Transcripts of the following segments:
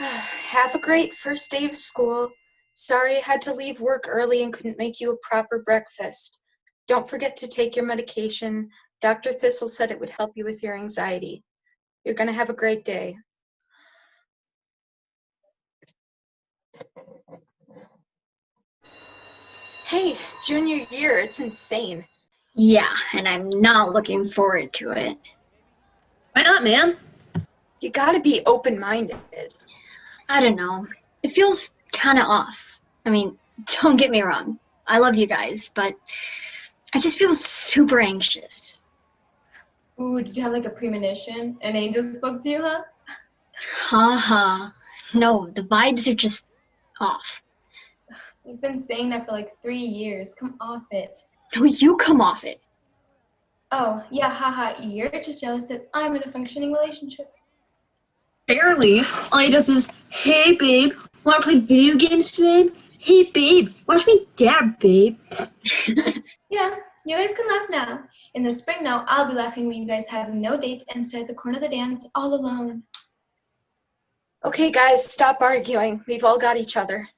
Have a great first day of school. Sorry I had to leave work early and couldn't make you a proper breakfast. Don't forget to take your medication. Dr. Thistle said it would help you with your anxiety. You're going to have a great day. Hey, junior year, it's insane. Yeah, and I'm not looking forward to it. Why not, man? You gotta be open-minded. I don't know. It feels kind of off. I mean, don't get me wrong. I love you guys, but I just feel super anxious. Ooh, did you have like a premonition? An angel spoke to you, huh? Haha. No, the vibes are just off. You've been saying that for like 3 years. Come off it. No, you come off it. Oh, yeah, haha. You're just jealous that I'm in a functioning relationship. Barely. All he does is, hey, babe, wanna play video games, babe? Hey, babe, watch me dab, babe. Yeah, you guys can laugh now. In the spring now, I'll be laughing when you guys have no date and sit at the corner of the dance all alone. Okay, guys, stop arguing. We've all got each other.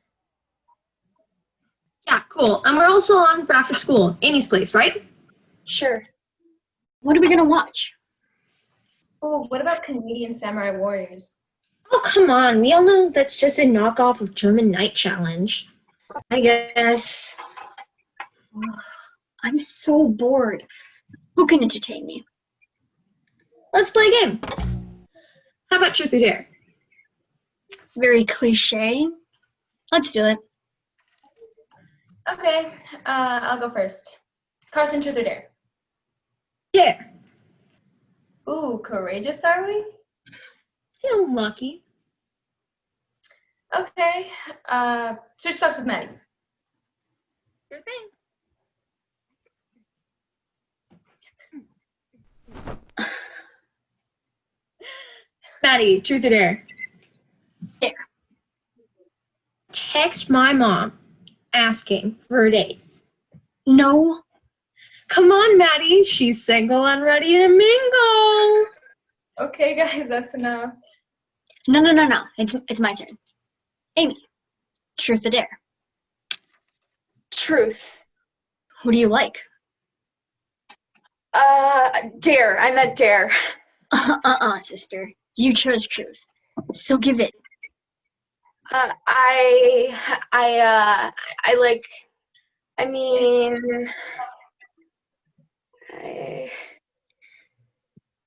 Yeah, cool. And we're also on for after school. Amy's place, right? Sure. What are we gonna watch? Ooh, what about Canadian Samurai Warriors? Oh, come on. We all know that's just a knockoff of German Night Challenge. I guess. Ugh, I'm so bored. Who can entertain me? Let's play a game. How about Truth or Dare? Very cliche. Let's do it. Okay, I'll go first. Carson, truth or dare? Dare. Ooh, courageous are we? Feel lucky. Okay, switch talks with Maddie. Your thing. Maddie, truth or dare? Dare. Text my mom asking for a date. No. Come on, Maddie. She's single and ready to mingle. Okay, guys, that's enough. No. It's my turn. Amy, truth or dare? Truth. Who do you like? Dare. I meant dare. Sister. You chose truth. So give it.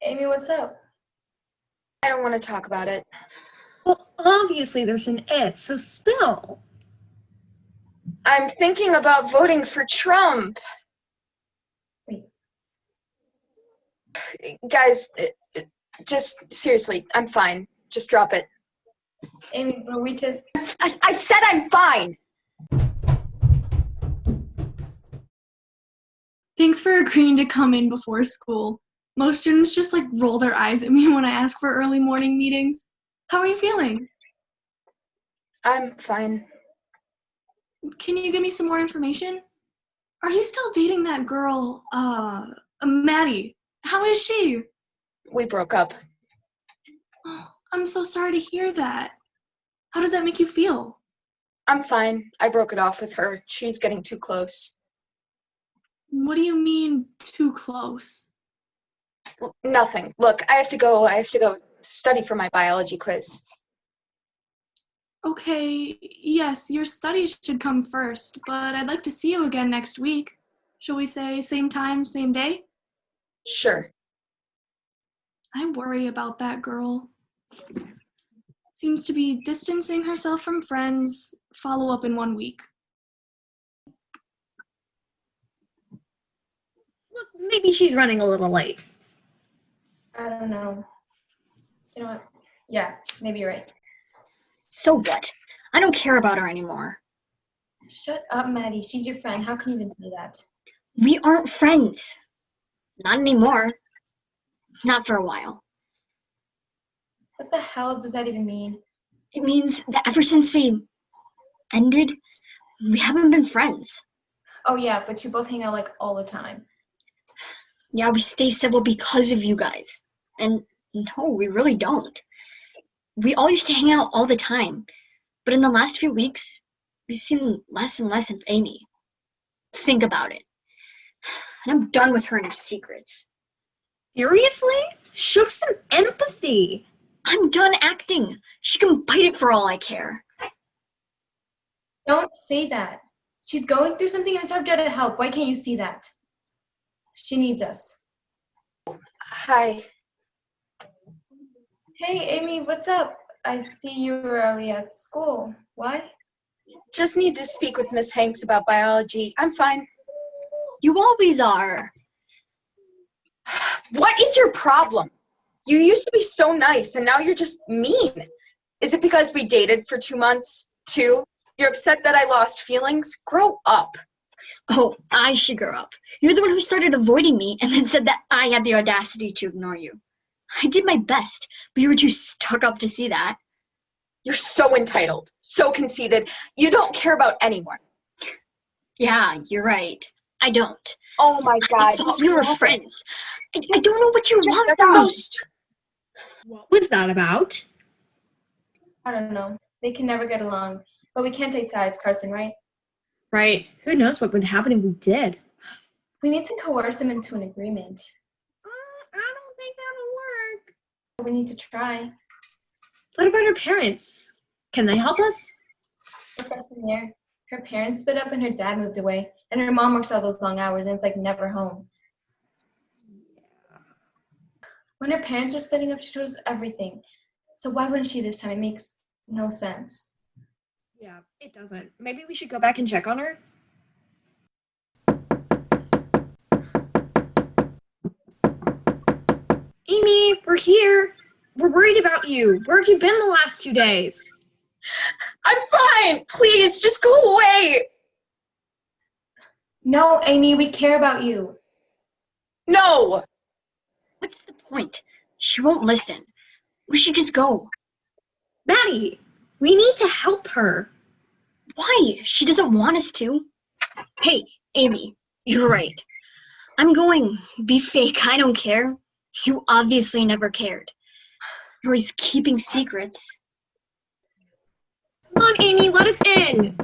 Amy, what's up? I don't want to talk about it. Well, obviously there's an it, so spill. I'm thinking about voting for Trump. Wait. Guys, just seriously, I'm fine. Just drop it. Amy, were we just... I said I'm fine. Thanks for agreeing to come in before school. Most students just roll their eyes at me when I ask for early morning meetings. How are you feeling? I'm fine. Can you give me some more information? Are you still dating that girl, Maddie? How is she? We broke up. Oh, I'm so sorry to hear that. How does that make you feel? I'm fine. I broke it off with her. She's getting too close. What do you mean, too close? Nothing. Look, I have to go study for my biology quiz. Okay, yes, your studies should come first, but I'd like to see you again next week. Shall we say same time, same day? Sure. I worry about that girl. Seems to be distancing herself from friends. Follow up in 1 week. Look, maybe she's running a little late. I don't know. You know what? Yeah, maybe you're right. So what? I don't care about her anymore. Shut up, Maddie. She's your friend. How can you even say that? We aren't friends. Not anymore. Not for a while. What the hell does that even mean? It means that ever since we ended, we haven't been friends. Oh yeah, but you both hang out all the time. Yeah, we stay civil because of you guys. And no, we really don't. We all used to hang out all the time, but in the last few weeks, we've seen less and less of Amy. Think about it. And I'm done with her and her secrets. Seriously? Show some empathy. I'm done acting. She can bite it for all I care. Don't say that. She's going through something and it's our job to help. Why can't you see that? She needs us. Hi. Hey, Amy, what's up? I see you were already at school. Why? Just need to speak with Miss Hanks about biology. I'm fine. You always are. What is your problem? You used to be so nice, and now you're just mean. Is it because we dated for 2 months? 2? You're upset that I lost feelings? Grow up. Oh, I should grow up. You're the one who started avoiding me and then said that I had the audacity to ignore you. I did my best, but you were too stuck up to see that. You're so entitled, so conceited. You don't care about anyone. Yeah, you're right. I don't. Oh my God. I thought we were friends. I don't know what you want from me. What was that about? I don't know. They can never get along. But we can't take sides, Carson, right? Right. Who knows what would happen if we did? We need to coerce them into an agreement. I don't think that'll work. We need to try. What about her parents? Can they help us? Freshman year, her parents split up and her dad moved away. And her mom works all those long hours and it's like never home. When her parents were splitting up, she told us everything. So why wouldn't she this time? It makes no sense. Yeah, it doesn't. Maybe we should go back and check on her? Amy, we're here. We're worried about you. Where have you been the last 2 days? I'm fine. Please, just go away. No, Amy, we care about you. No. What's the point? She won't listen. We should just go. Maddie, we need to help her. Why? She doesn't want us to. Hey, Amy, you're right. I'm going. Be fake. I don't care. You obviously never cared. You're always keeping secrets. Come on, Amy, let us in.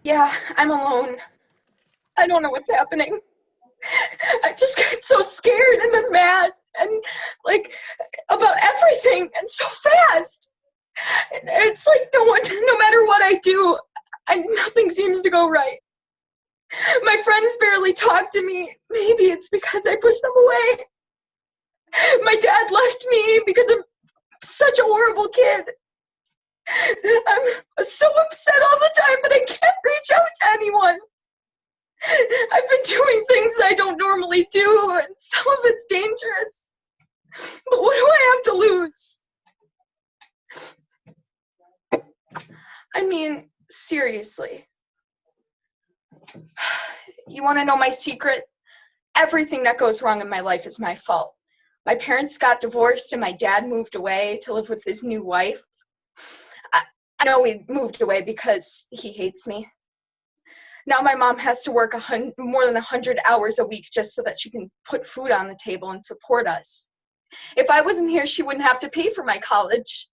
Yeah, I'm alone. I don't know what's happening. I just got so scared and then mad and about everything and so fast. It's like no matter what I do, nothing seems to go right. My friends barely talk to me. Maybe it's because I pushed them away. My dad left me because I'm such a horrible kid. I'm so upset all the time, but I can't reach out to anyone. I've been doing things I don't normally do, and some of it's dangerous. But what do I have to lose? I mean, seriously. You want to know my secret? Everything that goes wrong in my life is my fault. My parents got divorced and my dad moved away to live with his new wife. I know he moved away because he hates me. Now my mom has to work more than 100 hours a week just so that she can put food on the table and support us. If I wasn't here, she wouldn't have to pay for my college.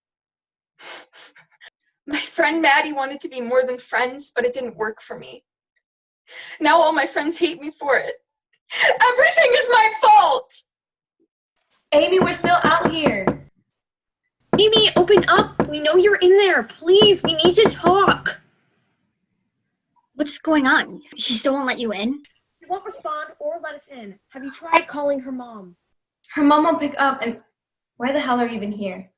My friend Maddie wanted to be more than friends, but it didn't work for me. Now all my friends hate me for it. Everything is my fault! Amy, we're still out here. Amy, open up. We know you're in there. Please, we need to talk. What's going on? She still won't let you in? She won't respond or let us in. Have you tried calling her mom? Her mom won't pick up, and why the hell are you even here?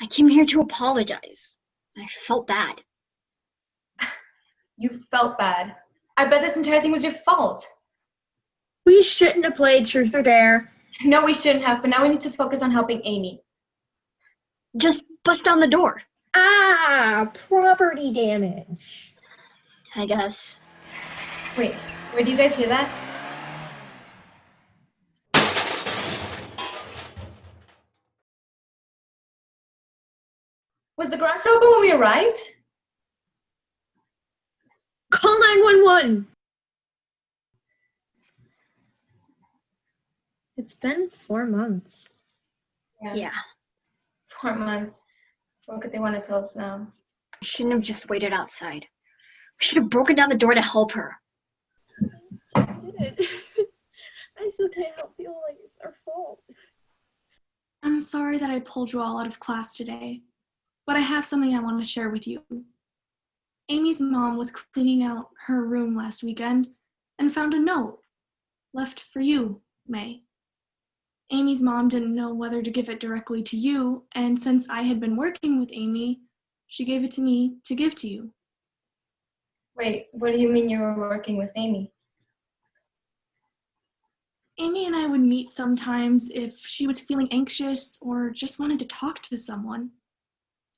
I came here to apologize. I felt bad. You felt bad. I bet this entire thing was your fault. We shouldn't have played Truth or Dare. No, we shouldn't have, but now we need to focus on helping Amy. Just bust down the door. Ah, property damage. I guess. Wait, where do you guys hear that? Was the garage door open when we arrived? Call 911. It's been 4 months. Yeah. 4 months. What could they want to tell us now? I shouldn't have just waited outside. I should have broken down the door to help her. I did. I still can't help feel like it's our fault. I'm sorry that I pulled you all out of class today, but I have something I want to share with you. Amy's mom was cleaning out her room last weekend and found a note left for you, May. Amy's mom didn't know whether to give it directly to you, and since I had been working with Amy, she gave it to me to give to you. Wait, what do you mean you were working with Amy? Amy and I would meet sometimes if she was feeling anxious or just wanted to talk to someone.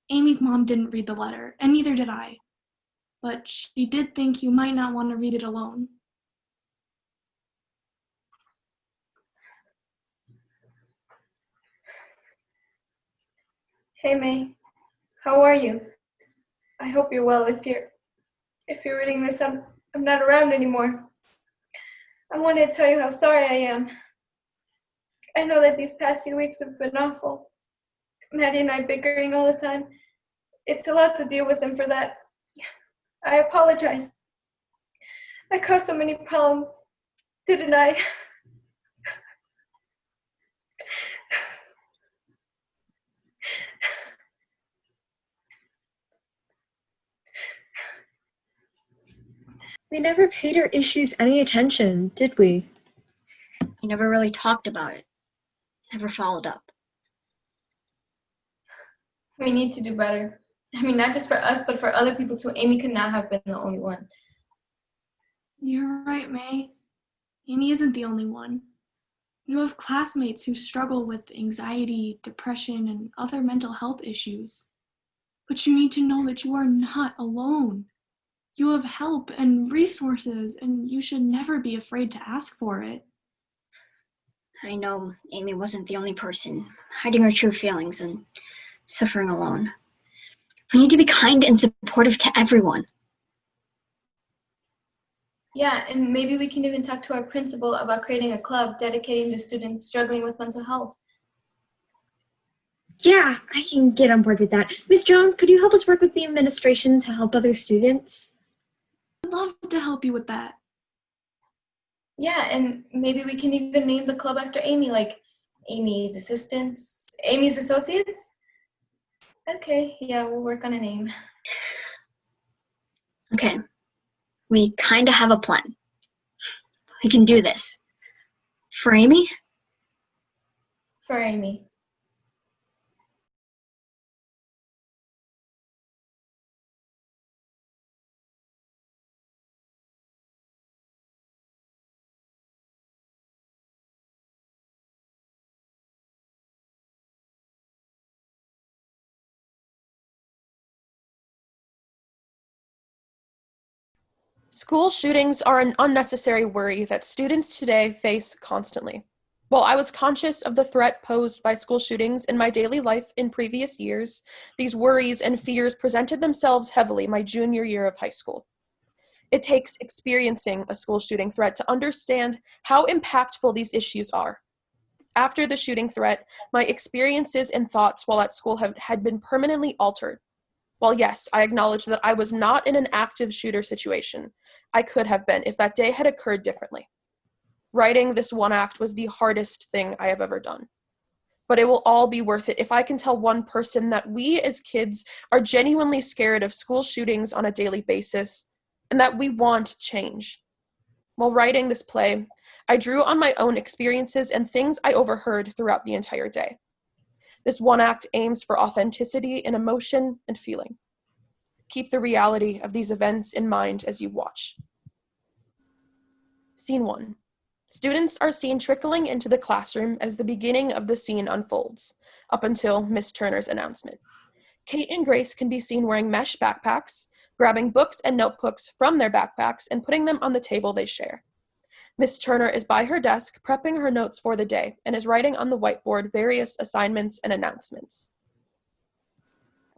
Amy's mom didn't read the letter, and neither did I. But she did think you might not want to read it alone. Hey May, how are you? I hope you're well. If you're reading this, I'm not around anymore. I wanted to tell you how sorry I am. I know that these past few weeks have been awful. Maddie and I bickering all the time. It's a lot to deal with, and for that, I apologize. I caused so many problems, didn't I? We never paid her issues any attention, did we? We never really talked about it. Never followed up. We need to do better. I mean, not just for us, but for other people too. Amy could not have been the only one. You're right, May. Amy isn't the only one. You have classmates who struggle with anxiety, depression, and other mental health issues. But you need to know that you are not alone. You have help and resources, and you should never be afraid to ask for it. I know Amy wasn't the only person hiding her true feelings and suffering alone. We need to be kind and supportive to everyone. Yeah, and maybe we can even talk to our principal about creating a club dedicating to students struggling with mental health. Yeah, I can get on board with that. Miss Jones, could you help us work with the administration to help other students? I'd love to help you with that. Yeah, and maybe we can even name the club after Amy, like Amy's Assistants, Amy's Associates? Okay, yeah, we'll work on a name. Okay, we kind of have a plan. We can do this. For Amy? For Amy. School shootings are an unnecessary worry that students today face constantly. While I was conscious of the threat posed by school shootings in my daily life in previous years, these worries and fears presented themselves heavily my junior year of high school. It takes experiencing a school shooting threat to understand how impactful these issues are. After the shooting threat, my experiences and thoughts while at school had been permanently altered. While yes, I acknowledge that I was not in an active shooter situation, I could have been if that day had occurred differently. Writing this one act was the hardest thing I have ever done. But it will all be worth it if I can tell one person that we as kids are genuinely scared of school shootings on a daily basis, and that we want change. While writing this play, I drew on my own experiences and things I overheard throughout the entire day. This one act aims for authenticity in emotion and feeling. Keep the reality of these events in mind as you watch. Scene 1. Students are seen trickling into the classroom as the beginning of the scene unfolds, up until Miss Turner's announcement. Kate and Grace can be seen wearing mesh backpacks, grabbing books and notebooks from their backpacks and putting them on the table they share. Miss Turner is by her desk prepping her notes for the day and is writing on the whiteboard various assignments and announcements.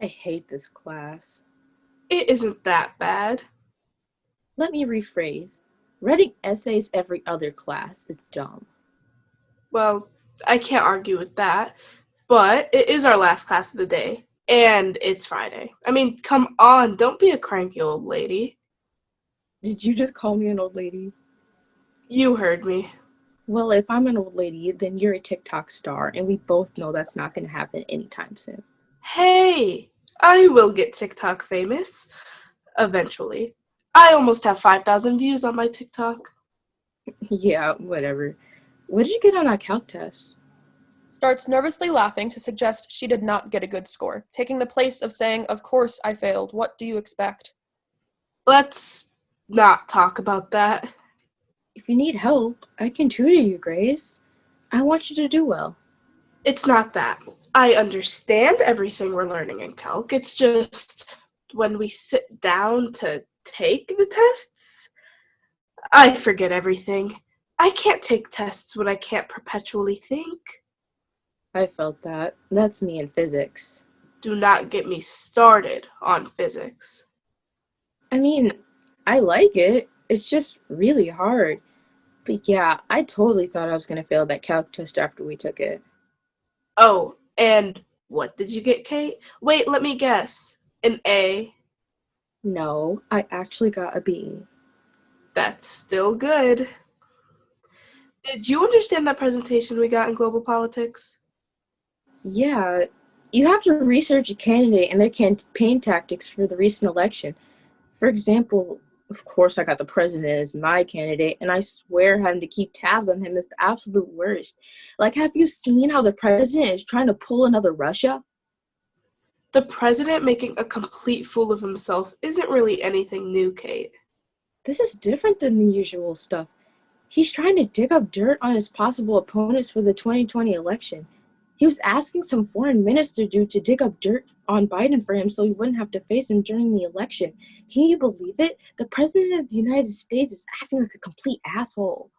I hate this class. It isn't that bad. Let me rephrase. Writing essays every other class is dumb. Well, I can't argue with that, but it is our last class of the day, And it's Friday. I mean, come on, don't be a cranky old lady. Did you just call me an old lady? You heard me. Well, if I'm an old lady, then you're a TikTok star, and we both know that's not going to happen anytime soon. Hey, I will get TikTok famous eventually. I almost have 5,000 views on my TikTok. Yeah, whatever. What did you get on that calc test? Starts nervously laughing to suggest she did not get a good score, taking the place of saying, "Of course I failed. What do you expect?" Let's not talk about that. If you need help, I can tutor you, Grace. I want you to do well. It's not that. I understand everything we're learning in calc. It's just when we sit down to take the tests, I forget everything. I can't take tests when I can't perpetually think. I felt that. That's me in physics. Do not get me started on physics. I mean, I like it. It's just really hard. But yeah, I totally thought I was going to fail that calc test after we took it. Oh, and what did you get, Kate? Wait, let me guess. An A. No, I actually got a B. That's still good. Did you understand that presentation we got in global politics? Yeah, you have to research a candidate and their campaign tactics for the recent election. For example, of course, I got the president as my candidate, and I swear having to keep tabs on him is the absolute worst. Like, have you seen how the president is trying to pull another Russia? The president making a complete fool of himself isn't really anything new, Kate. This is different than the usual stuff. He's trying to dig up dirt on his possible opponents for the 2020 election. He was asking some foreign minister dude to dig up dirt on Biden for him so he wouldn't have to face him during the election. Can you believe it? The president of the United States is acting like a complete asshole.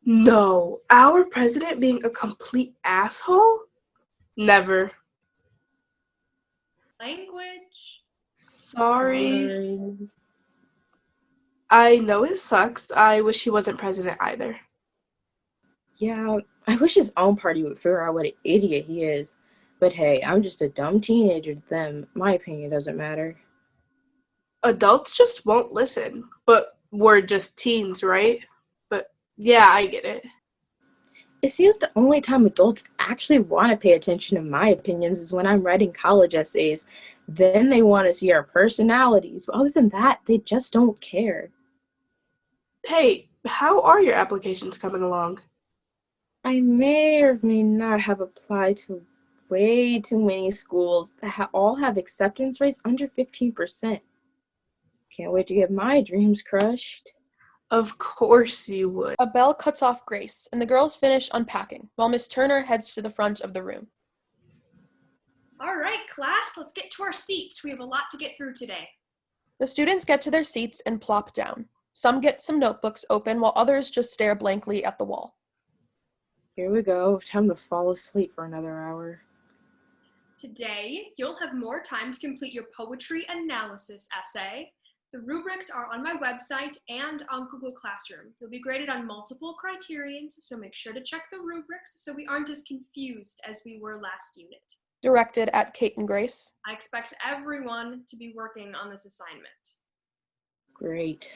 No, our president being a complete asshole? Never. Language. Sorry. I know it sucks. I wish he wasn't president either. Yeah, I wish his own party would figure out what an idiot he is. But hey, I'm just a dumb teenager to them. My opinion doesn't matter. Adults just won't listen. But we're just teens, right? But yeah, I get it. It seems the only time adults actually want to pay attention to my opinions is when I'm writing college essays. Then they want to see our personalities. But other than that, they just don't care. Hey, how are your applications coming along? I may or may not have applied to way too many schools that all have acceptance rates under 15%. Can't wait to get my dreams crushed. Of course you would. A bell cuts off Grace, and the girls finish unpacking, while Miss Turner heads to the front of the room. All right, class, let's get to our seats. We have a lot to get through today. The students get to their seats and plop down. Some get some notebooks open, while others just stare blankly at the wall. Here we go. Time to fall asleep for another hour. Today, you'll have more time to complete your poetry analysis essay. The rubrics are on my website and on Google Classroom. You'll be graded on multiple criterions, so make sure to check the rubrics so we aren't as confused as we were last unit. Directed at Kate and Grace. I expect everyone to be working on this assignment. Great.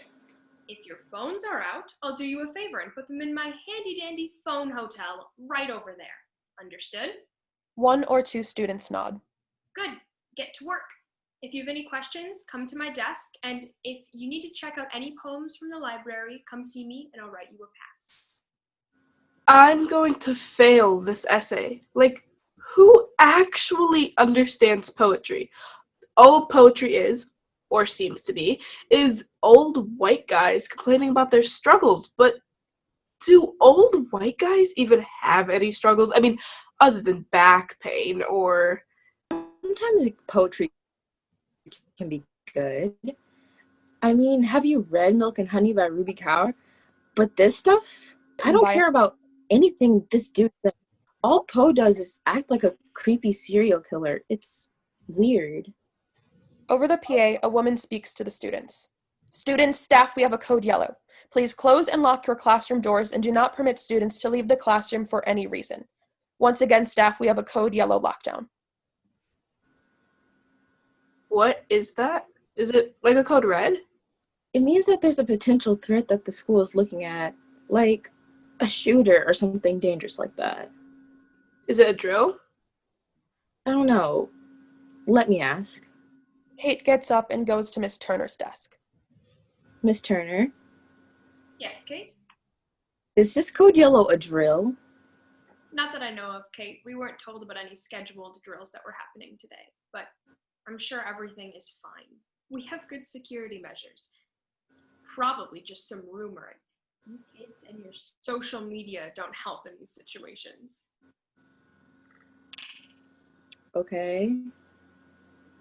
If your phones are out, I'll do you a favor and put them in my handy-dandy phone hotel right over there. Understood? One or two students nod. Good. Get to work. If you have any questions, come to my desk, and if you need to check out any poems from the library, come see me and I'll write you a pass. I'm going to fail this essay. Like, who actually understands poetry? All poetry is, or seems to be, is old white guys complaining about their struggles. But do old white guys even have any struggles? I mean, other than back pain or... Sometimes poetry can be good. I mean, have you read Milk and Honey by Ruby Kaur? But this stuff, I don't care about anything this dude does. All Poe does is act like a creepy serial killer. It's weird. Over the PA, a woman speaks to the students. Students, staff, we have a code yellow. Please close and lock your classroom doors and do not permit students to leave the classroom for any reason. Once again, staff, we have a code yellow lockdown. What is that? Is it like a code red? It means that there's a potential threat that the school is looking at, like a shooter or something dangerous like that. Is it a drill? I don't know. Let me ask. Kate gets up and goes to Miss Turner's desk. Miss Turner, Yes, Kate? is this code yellow a drill? Not that I know of, Kate. We weren't told about any scheduled drills that were happening today, but I'm sure everything is fine. We have good security measures. Probably just some rumor. You kids and your social media don't help in these situations. Okay.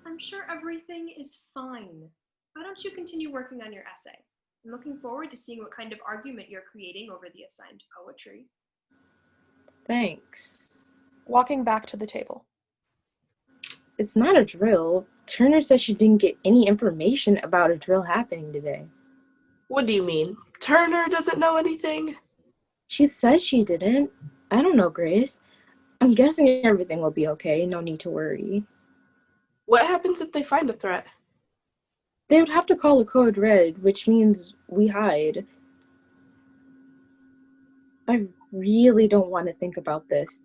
I'm sure everything is fine. Why don't you continue working on your essay? I'm looking forward to seeing what kind of argument you're creating over the assigned poetry. Thanks. Walking back to the table. It's not a drill. Turner said she didn't get any information about a drill happening today. What do you mean? Turner doesn't know anything? She says she didn't. I don't know, Grace. I'm guessing everything will be okay. No need to worry. What happens if they find a threat? They would have to call a code red, which means we hide. I really don't want to think about this.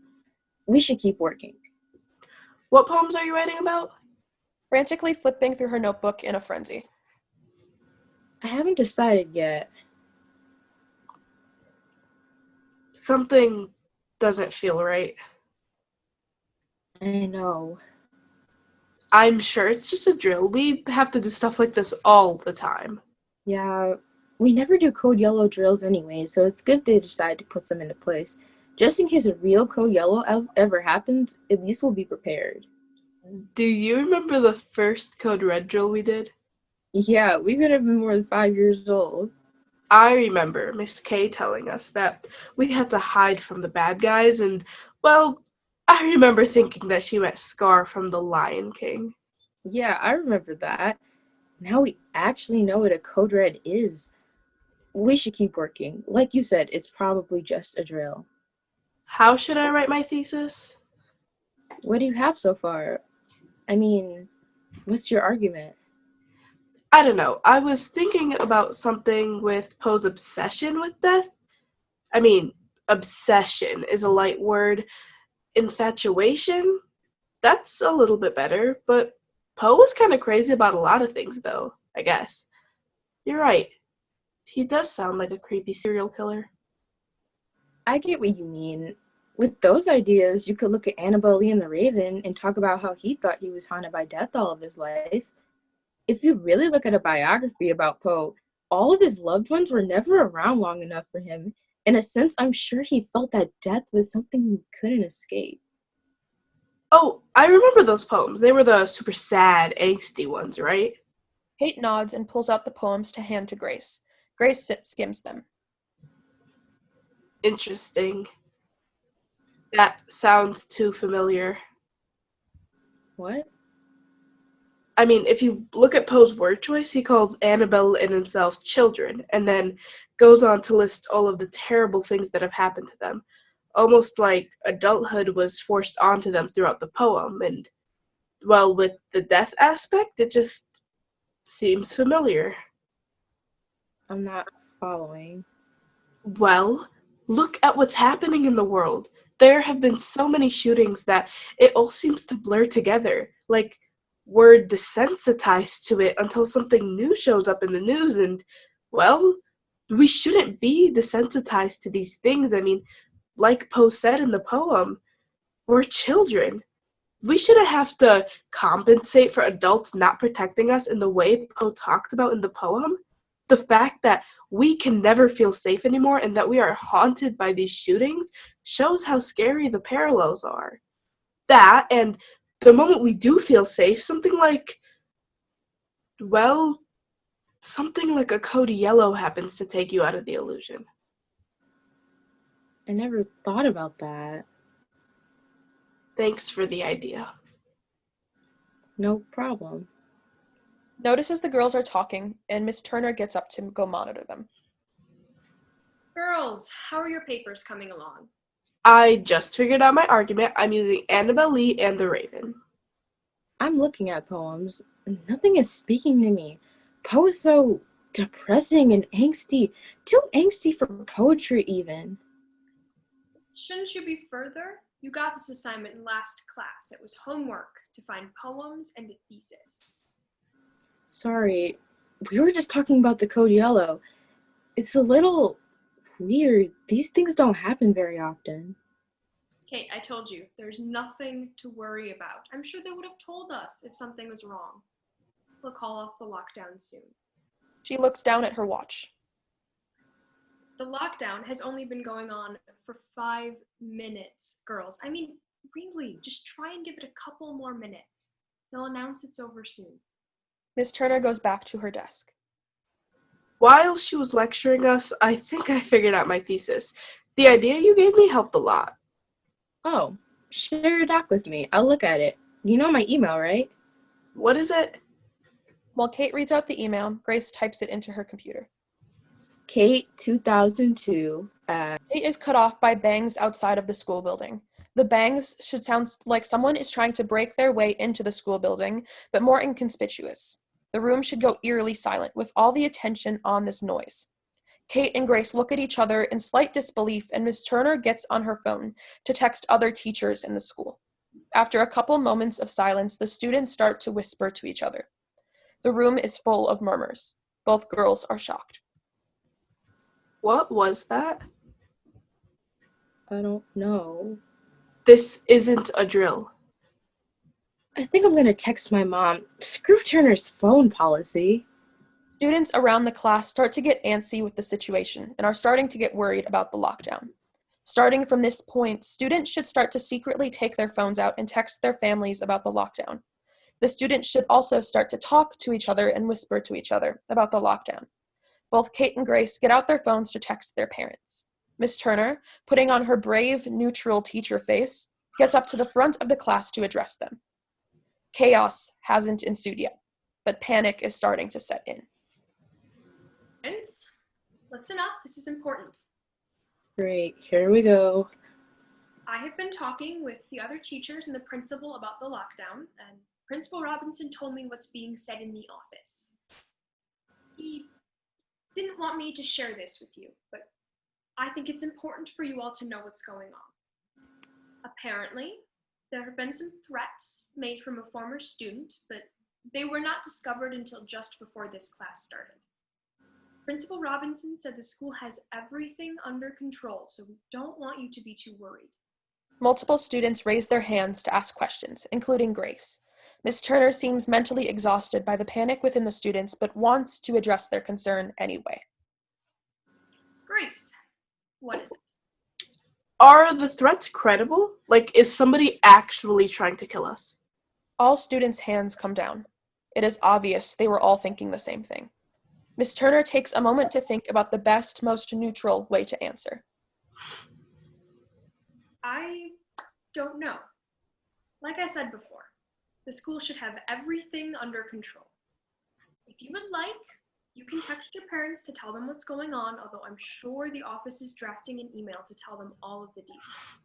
We should keep working. What poems are you writing about? Frantically flipping through her notebook in a frenzy. I haven't decided yet. Something doesn't feel right. I know. I'm sure it's just a drill. We have to do stuff like this all the time. Yeah, we never do code yellow drills anyway, so it's good they decide to put some into place. Just in case a real code yellow ever happens, at least we'll be prepared. Do you remember the first code red drill we did? Yeah, we could have been more than 5 years old. I remember Miss K telling us that we had to hide from the bad guys, and, well, I remember thinking that she meant Scar from The Lion King. Yeah, I remember that. Now we actually know what a code red is. We should keep working. Like you said, it's probably just a drill. How should I write my thesis? What do you have so far? I mean, what's your argument? I don't know. I was thinking about something with Poe's obsession with death. I mean, obsession is a light word. Infatuation? That's a little bit better, but Poe was kind of crazy about a lot of things, though, I guess. You're right. He does sound like a creepy serial killer. I get what you mean. With those ideas, you could look at Annabelle Lee and the Raven and talk about how he thought he was haunted by death all of his life. If you really look at a biography about Poe, all of his loved ones were never around long enough for him. In a sense, I'm sure he felt that death was something he couldn't escape. Oh, I remember those poems. They were the super sad, angsty ones, right? Kate nods and pulls out the poems to hand to Grace. Grace skims them. Interesting. That sounds too familiar. What? I mean, if you look at Poe's word choice, he calls Annabelle and himself children, and then goes on to list all of the terrible things that have happened to them, almost like adulthood was forced onto them throughout the poem. And, well, with the death aspect, it just seems familiar. I'm not following. Well, look at what's happening in the world. There have been so many shootings that it all seems to blur together. Like, we're desensitized to it until something new shows up in the news, and, well, we shouldn't be desensitized to these things. I mean, like Poe said in the poem, we're children. We shouldn't have to compensate for adults not protecting us in the way Poe talked about in the poem. The fact that we can never feel safe anymore and that we are haunted by these shootings shows how scary the parallels are. That, and the moment we do feel safe, something like a code yellow happens to take you out of the illusion. I never thought about that. Thanks for the idea. No problem. Notices the girls are talking, and Miss Turner gets up to go monitor them. Girls, how are your papers coming along? I just figured out my argument. I'm using Annabelle Lee and the Raven. I'm looking at poems. Nothing is speaking to me. Poe is so depressing and angsty. Too angsty for poetry, even. Shouldn't you be further? You got this assignment in last class. It was homework to find poems and a thesis. Sorry, we were just talking about the code yellow. It's a little weird. These things don't happen very often. Kate, I told you, there's nothing to worry about. I'm sure they would have told us if something was wrong. We'll call off the lockdown soon. She looks down at her watch. The lockdown has only been going on for 5 minutes, girls. I mean, really, just try and give it a couple more minutes. They'll announce it's over soon. Miss Turner goes back to her desk. While she was lecturing us, I think I figured out my thesis. The idea you gave me helped a lot. Oh, share your doc with me. I'll look at it. You know my email, right? What is it? While Kate reads out the email, Grace types it into her computer. Kate 2002 Kate is cut off by bangs outside of the school building. The bangs should sound like someone is trying to break their way into the school building, but more inconspicuous. The room should go eerily silent, with all the attention on this noise. Kate and Grace look at each other in slight disbelief, and Miss Turner gets on her phone to text other teachers in the school. After a couple moments of silence, the students start to whisper to each other. The room is full of murmurs. Both girls are shocked. What was that? I don't know. This isn't a drill. I think I'm gonna text my mom. Screw Turner's phone policy. Students around the class start to get antsy with the situation and are starting to get worried about the lockdown. Starting from this point, students should start to secretly take their phones out and text their families about the lockdown. The students should also start to talk to each other and whisper to each other about the lockdown. Both Kate and Grace get out their phones to text their parents. Miss Turner, putting on her brave, neutral teacher face, gets up to the front of the class to address them. Chaos hasn't ensued yet, but panic is starting to set in. Friends, listen up. This is important. Great, here we go. I have been talking with the other teachers and the principal about the lockdown, and Principal Robinson told me what's being said in the office. He didn't want me to share this with you, but I think it's important for you all to know what's going on. Apparently, there have been some threats made from a former student, but they were not discovered until just before this class started. Principal Robinson said the school has everything under control, so we don't want you to be too worried. Multiple students raise their hands to ask questions, including Grace. Miss Turner seems mentally exhausted by the panic within the students, but wants to address their concern anyway. Grace, what is it? Are the threats credible? Like, is somebody actually trying to kill us? All students' hands come down. It is obvious they were all thinking the same thing. Miss Turner takes a moment to think about the best, most neutral way to answer. I don't know. Like I said before, the school should have everything under control. If you would like, you can text your parents to tell them what's going on, although I'm sure the office is drafting an email to tell them all of the details.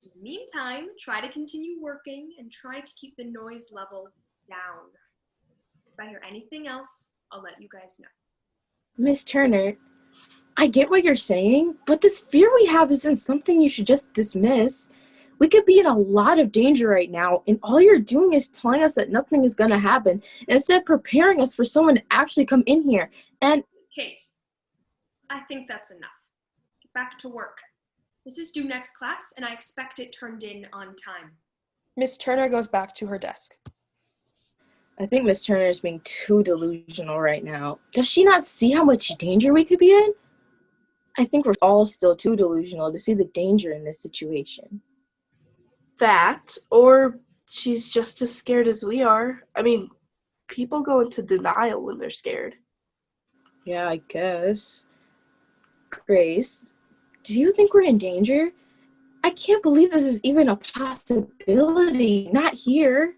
In the meantime, try to continue working and try to keep the noise level down. If I hear anything else, I'll let you guys know. Miss Turner, I get what you're saying, but this fear we have isn't something you should just dismiss. We could be in a lot of danger right now, and all you're doing is telling us that nothing is going to happen, instead of preparing us for someone to actually come in here. And Kate, I think that's enough. Get back to work. This is due next class, and I expect it turned in on time. Miss Turner goes back to her desk. I think Miss Turner is being too delusional right now. Does she not see how much danger we could be in? I think we're all still too delusional to see the danger in this situation. That, or she's just as scared as we are. I mean, people go into denial when they're scared. Yeah, I guess. Grace, do you think we're in danger? I can't believe this is even a possibility. Not here.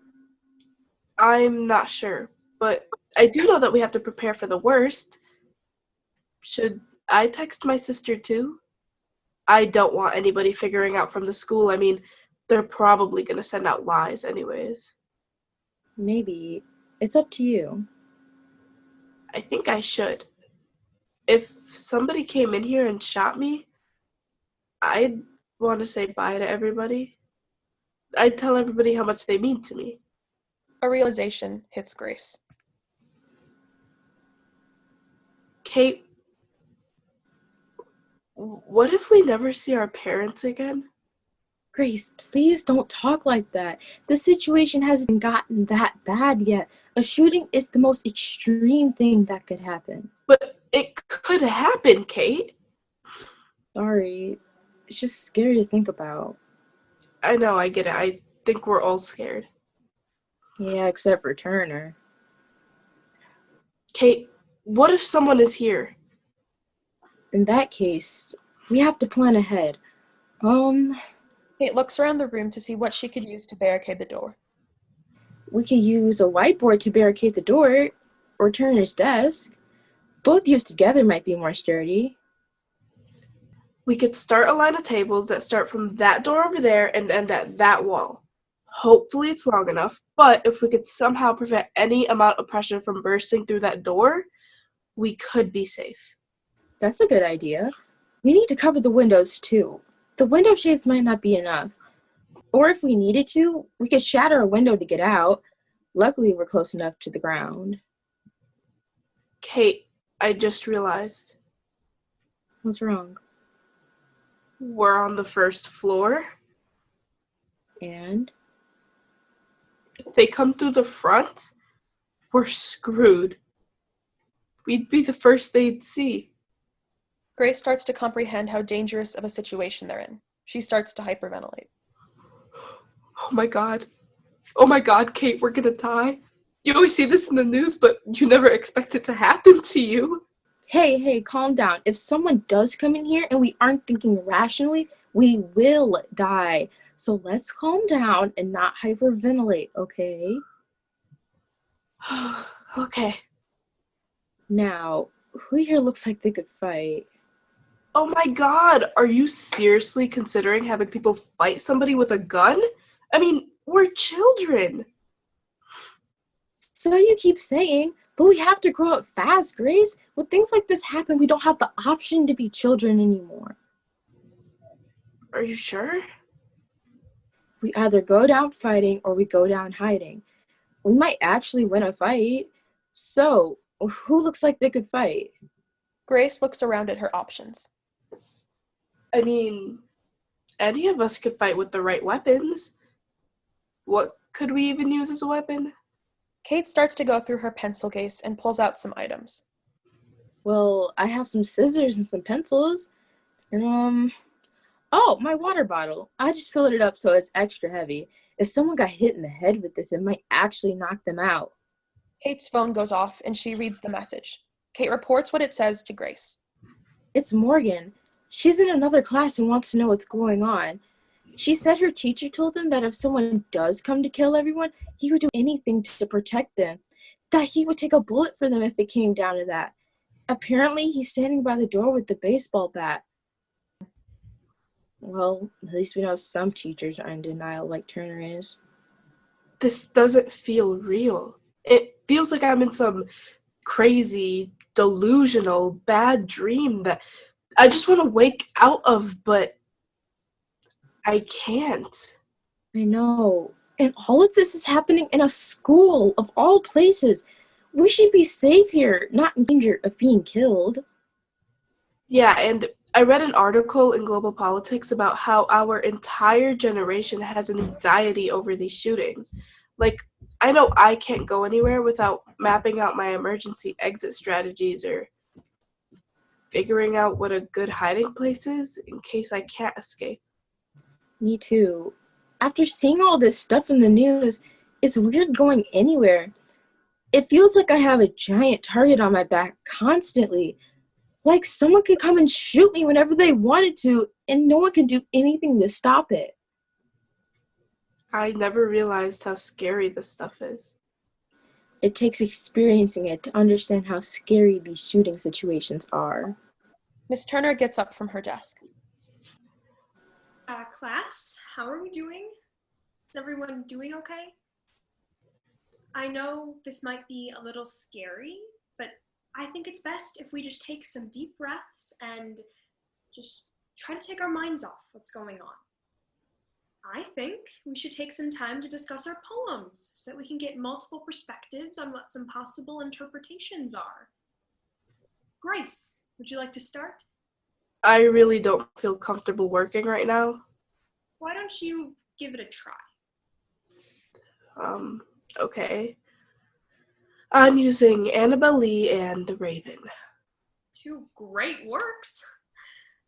I'm not sure, but I do know that we have to prepare for the worst. Should I text my sister too? I don't want anybody figuring out from the school. I mean, they're probably going to send out lies anyways. Maybe. It's up to you. I think I should. If somebody came in here and shot me, I'd want to say bye to everybody. I'd tell everybody how much they mean to me. A realization hits Grace. Kate, what if we never see our parents again? Grace, please don't talk like that. The situation hasn't gotten that bad yet. A shooting is the most extreme thing that could happen. But it could happen, Kate. Sorry. It's just scary to think about. I know, I get it. I think we're all scared. Yeah, except for Turner. Kate, what if someone is here? In that case, we have to plan ahead. Kate looks around the room to see what she could use to barricade the door. We could use a whiteboard to barricade the door, or Turner's desk. Both used together might be more sturdy. We could start a line of tables that start from that door over there and end at that wall. Hopefully it's long enough, but if we could somehow prevent any amount of pressure from bursting through that door, we could be safe. That's a good idea. We need to cover the windows too. The window shades might not be enough. Or if we needed to, we could shatter a window to get out. Luckily, we're close enough to the ground. Kate, I just realized What's wrong? we're on the first floor. And? If they come through the front, we're screwed. We'd be the first they'd see. Grace starts to comprehend how dangerous of a situation they're in. She starts to hyperventilate. Oh my god. Oh my god, Kate, we're gonna die. You always see this in the news, but you never expect it to happen to you. Hey, calm down. If someone does come in here and we aren't thinking rationally, we will die. So let's calm down and not hyperventilate, okay? Okay. Now, who here looks like they could fight? Oh my god, are you seriously considering having people fight somebody with a gun? I mean, we're children. So you keep saying, but we have to grow up fast, Grace. When things like this happen, we don't have the option to be children anymore. Are you sure? We either go down fighting or we go down hiding. We might actually win a fight. So, who looks like they could fight? Grace looks around at her options. I mean, any of us could fight with the right weapons. What could we even use as a weapon? Kate starts to go through her pencil case and pulls out some items. Well, I have some scissors and some pencils. And, oh, my water bottle. I just filled it up so it's extra heavy. If someone got hit in the head with this, it might actually knock them out. Kate's phone goes off and she reads the message. Kate reports what it says to Grace. It's Morgan. She's in another class and wants to know what's going on. She said her teacher told them that if someone does come to kill everyone, he would do anything to protect them. That he would take a bullet for them if it came down to that. Apparently, he's standing by the door with the baseball bat. Well, at least we know some teachers are in denial like Turner is. This doesn't feel real. It feels like I'm in some crazy, delusional, bad dream that I just want to wake out of, but I can't. I know. And all of this is happening in a school, of all places. We should be safe here, not in danger of being killed. Yeah, and I read an article in Global Politics about how our entire generation has an anxiety over these shootings. Like, I know I can't go anywhere without mapping out my emergency exit strategies or figuring out what a good hiding place is in case I can't escape. Me too. After seeing all this stuff in the news, it's weird going anywhere. It feels like I have a giant target on my back constantly. Like someone could come and shoot me whenever they wanted to, and no one can do anything to stop it. I never realized how scary this stuff is. It takes experiencing it to understand how scary these shooting situations are. Miss Turner gets up from her desk. Class, how are we doing? Is everyone doing okay? I know this might be a little scary, but I think it's best if we just take some deep breaths and just try to take our minds off what's going on. I think we should take some time to discuss our poems so that we can get multiple perspectives on what some possible interpretations are. Grace, would you like to start? I really don't feel comfortable working right now. Why don't you give it a try? Okay. I'm using Annabelle Lee and The Raven. Two great works,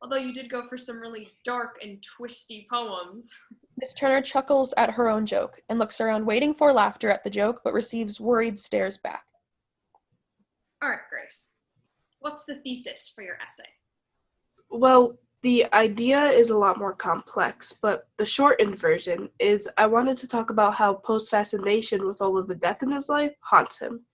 although you did go for some really dark and twisty poems. Miss Turner chuckles at her own joke and looks around waiting for laughter at the joke, but receives worried stares back. All right, Grace. What's the thesis for your essay? Well, the idea is a lot more complex, but the shortened version is I wanted to talk about how post-fascination with all of the death in his life haunts him.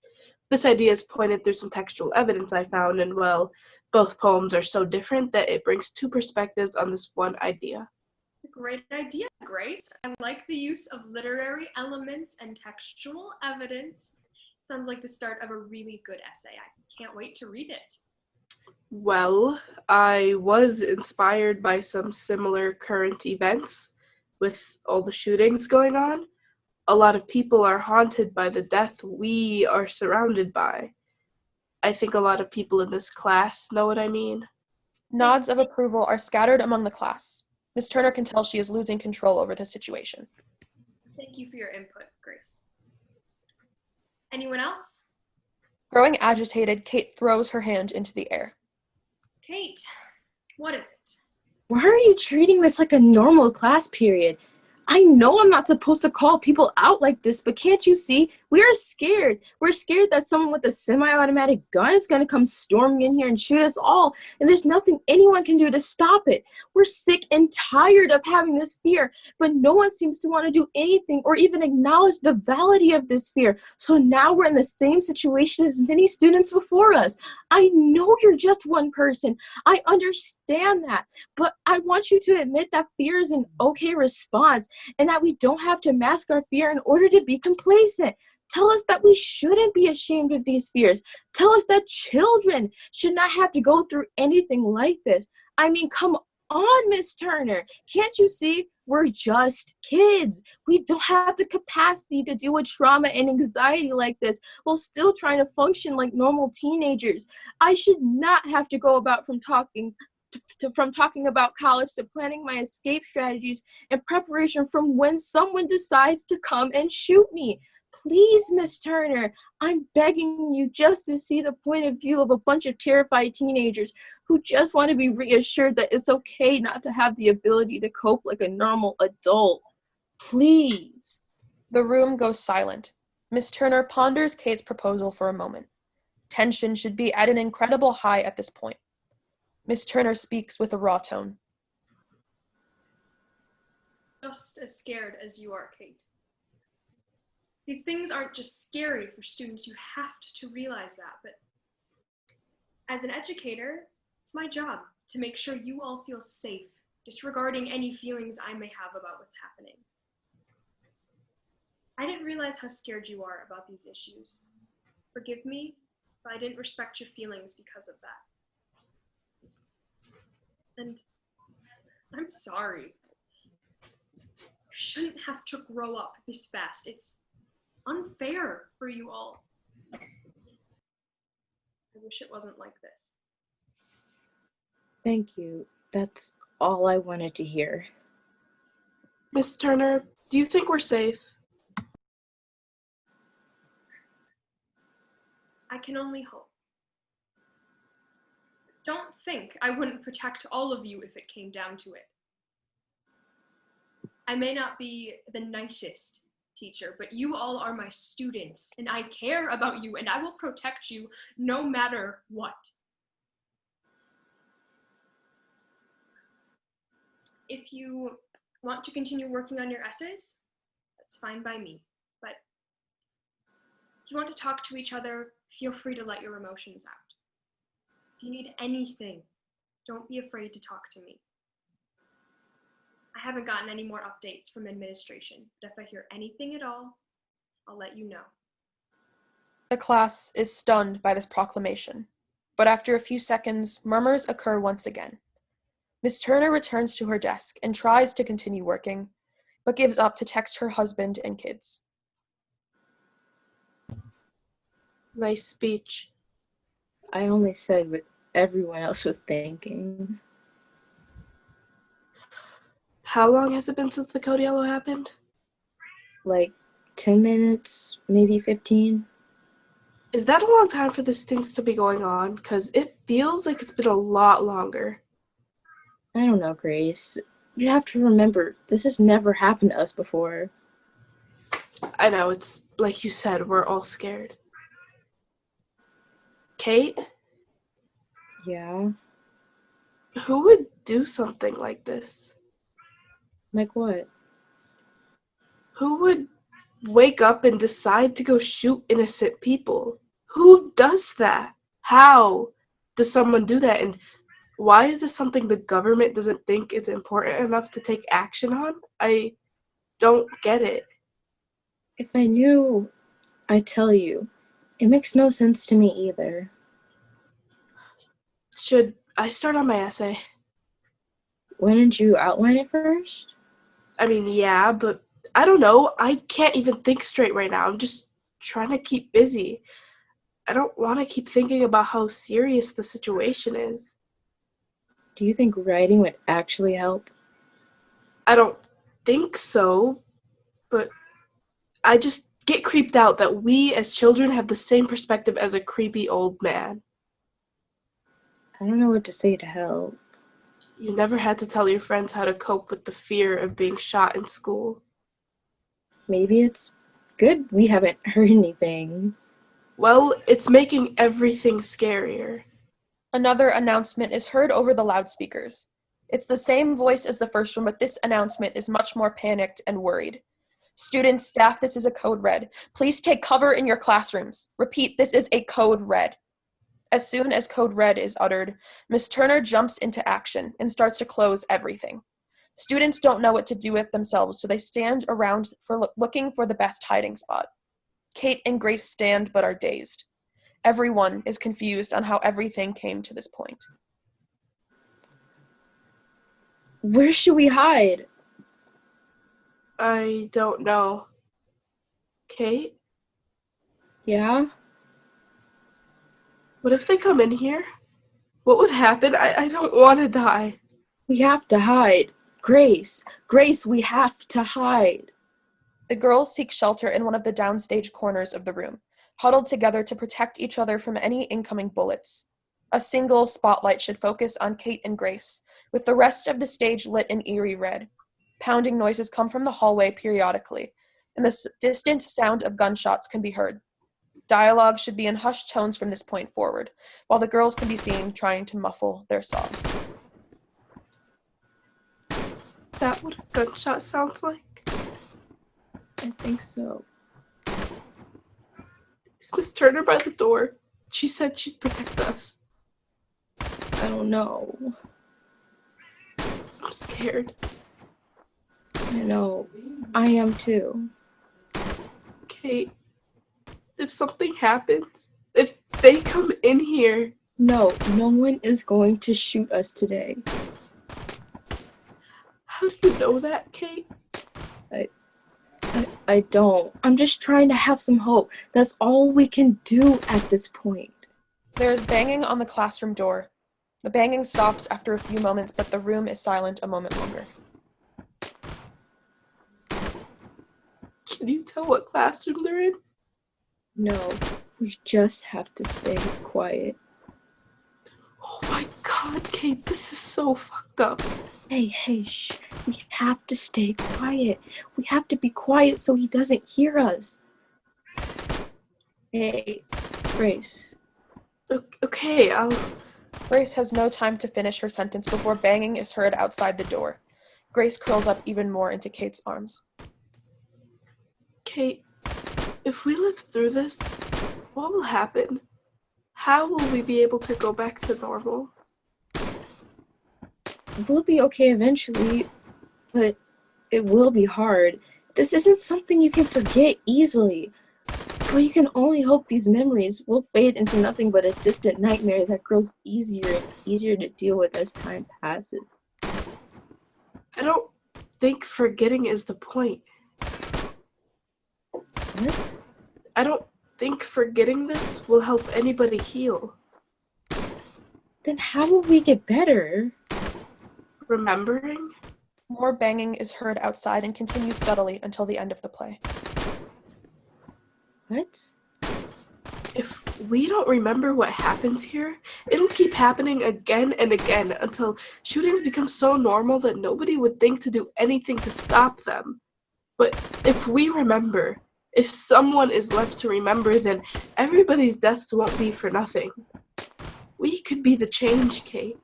This idea is pointed through some textual evidence I found, and well, both poems are so different that it brings two perspectives on this one idea. Great idea, Grace. I like the use of literary elements and textual evidence. Sounds like the start of a really good essay. I can't wait to read it. Well, I was inspired by some similar current events with all the shootings going on. A lot of people are haunted by the death we are surrounded by. I think a lot of people in this class know what I mean. Nods of approval are scattered among the class. Miss Turner can tell she is losing control over the situation. Thank you for your input, Grace. Anyone else? Growing agitated, Kate throws her hand into the air. Kate, what is it? Why are you treating this like a normal class period? I know I'm not supposed to call people out like this, but can't you see? We are scared. We're scared that someone with a semi-automatic gun is going to come storming in here and shoot us all, and there's nothing anyone can do to stop it. We're sick and tired of having this fear, but no one seems to want to do anything or even acknowledge the validity of this fear. So now we're in the same situation as many students before us. I know you're just one person. I understand that, but I want you to admit that fear is an okay response, and that we don't have to mask our fear in order to be complacent. Tell us that we shouldn't be ashamed of these fears. Tell us that children should not have to go through anything like this. I mean, come on, Miss Turner. Can't you see? We're just kids. We don't have the capacity to deal with trauma and anxiety like this while still trying to function like normal teenagers. I should not have to go about from talking about college to planning my escape strategies in preparation from when someone decides to come and shoot me. Please, Miss Turner, I'm begging you just to see the point of view of a bunch of terrified teenagers who just want to be reassured that it's okay not to have the ability to cope like a normal adult. Please. The room goes silent. Miss Turner ponders Kate's proposal for a moment. Tension should be at an incredible high at this point. Miss Turner speaks with a raw tone. Just as scared as you are, Kate. These things aren't just scary for students. You have to realize that. But as an educator, it's my job to make sure you all feel safe, disregarding any feelings I may have about what's happening. I didn't realize how scared you are about these issues. Forgive me if I didn't respect your feelings because of that. And I'm sorry. You shouldn't have to grow up this fast. It's unfair for you all. I wish it wasn't like this. Thank you. That's all I wanted to hear. Miss Turner, do you think we're safe? I can only hope. Don't think I wouldn't protect all of you if it came down to it. I may not be the nicest teacher, but you all are my students, and I care about you, and I will protect you no matter what. If you want to continue working on your essays, that's fine by me. But if you want to talk to each other, feel free to let your emotions out. If you need anything, don't be afraid to talk to me. I haven't gotten any more updates from administration, but if I hear anything at all, I'll let you know. The class is stunned by this proclamation, but after a few seconds, murmurs occur once again. Miss Turner returns to her desk and tries to continue working, but gives up to text her husband and kids. Nice speech. I only said what everyone else was thinking. How long has it been since the code yellow happened? Like 10 minutes, maybe 15. Is that a long time for these things to be going on? Because it feels like it's been a lot longer. I don't know, Grace. You have to remember, this has never happened to us before. I know, it's like you said, we're all scared. Kate? Yeah? Who would do something like this? Like what? Who would wake up and decide to go shoot innocent people? Who does that? How does someone do that? And why is this something the government doesn't think is important enough to take action on? I don't get it. If I knew, I'd tell you. It makes no sense to me either. Should I start on my essay? Why didn't you outline it first? I mean, yeah, but I don't know. I can't even think straight right now. I'm just trying to keep busy. I don't want to keep thinking about how serious the situation is. Do you think writing would actually help? I don't think so, but I just get creeped out that we as children have the same perspective as a creepy old man. I don't know what to say to help. You never had to tell your friends how to cope with the fear of being shot in school. Maybe it's good we haven't heard anything. Well, it's making everything scarier. Another announcement is heard over the loudspeakers. It's the same voice as the first one, but this announcement is much more panicked and worried. Students, staff, this is a code red. Please take cover in your classrooms. Repeat, this is a code red. As soon as code red is uttered, Miss Turner jumps into action and starts to close everything. Students don't know what to do with themselves, so they stand around looking for the best hiding spot. Kate and Grace stand but are dazed. Everyone is confused on how everything came to this point. Where should we hide? I don't know. Kate? Yeah? What if they come in here? What would happen? I don't want to die. We have to hide. Grace, we have to hide. The girls seek shelter in one of the downstage corners of the room, huddled together to protect each other from any incoming bullets. A single spotlight should focus on Kate and Grace, with the rest of the stage lit in eerie red. Pounding noises come from the hallway periodically, and the distant sound of gunshots can be heard. Dialogue should be in hushed tones from this point forward, while the girls can be seen trying to muffle their sobs. Is that what a gunshot sounds like? I think so. Is Miss Turner by the door? She said she'd protect us. I don't know. I'm scared. I know. I am too. Kate, if something happens, if they come in here... No one is going to shoot us today. How do you know that, Kate? I don't. I'm just trying to have some hope. That's all we can do at this point. There is banging on the classroom door. The banging stops after a few moments, but the room is silent a moment longer. Can you tell what classroom they're in? No, we just have to stay quiet. Oh my god, Kate, this is so fucked up. Hey, shh. We have to stay quiet. We have to be quiet so he doesn't hear us. Hey, Grace. Okay, I'll... Grace has no time to finish her sentence before banging is heard outside the door. Grace curls up even more into Kate's arms. Kate, if we live through this, what will happen? How will we be able to go back to normal? We'll be okay eventually, but it will be hard. This isn't something you can forget easily. But you can only hope these memories will fade into nothing but a distant nightmare that grows easier and easier to deal with as time passes. I don't think forgetting is the point. What? I don't think forgetting this will help anybody heal. Then how will we get better? Remembering? More banging is heard outside and continues subtly until the end of the play. What? If we don't remember what happens here, it'll keep happening again and again until shootings become so normal that nobody would think to do anything to stop them. But if we remember, if someone is left to remember, then everybody's deaths won't be for nothing. We could be the change, Kate.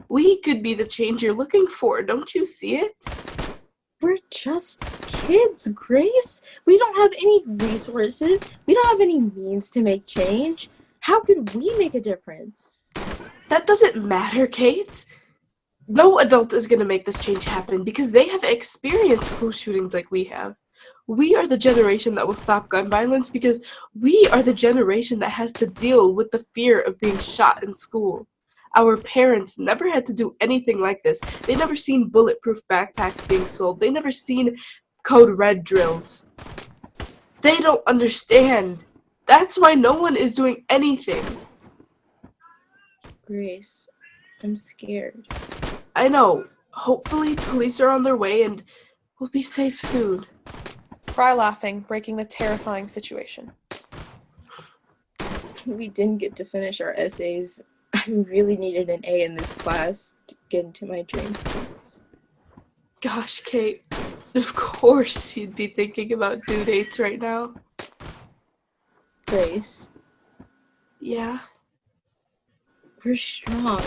We could be the change you're looking for. Don't you see it? We're just kids, Grace. We don't have any resources. We don't have any means to make change. How could we make a difference? That doesn't matter, Kate. No adult is going to make this change happen because they have experienced school shootings like we have. We are the generation that will stop gun violence because we are the generation that has to deal with the fear of being shot in school. Our parents never had to do anything like this. They never seen bulletproof backpacks being sold. They never seen code red drills. They don't understand. That's why no one is doing anything. Grace, I'm scared. I know. Hopefully police are on their way and we'll be safe soon. Cry laughing, breaking the terrifying situation. We didn't get to finish our essays. I really needed an A in this class to get into my dream schools. Gosh, Kate. Of course you'd be thinking about due dates right now. Grace, Yeah? we're strong.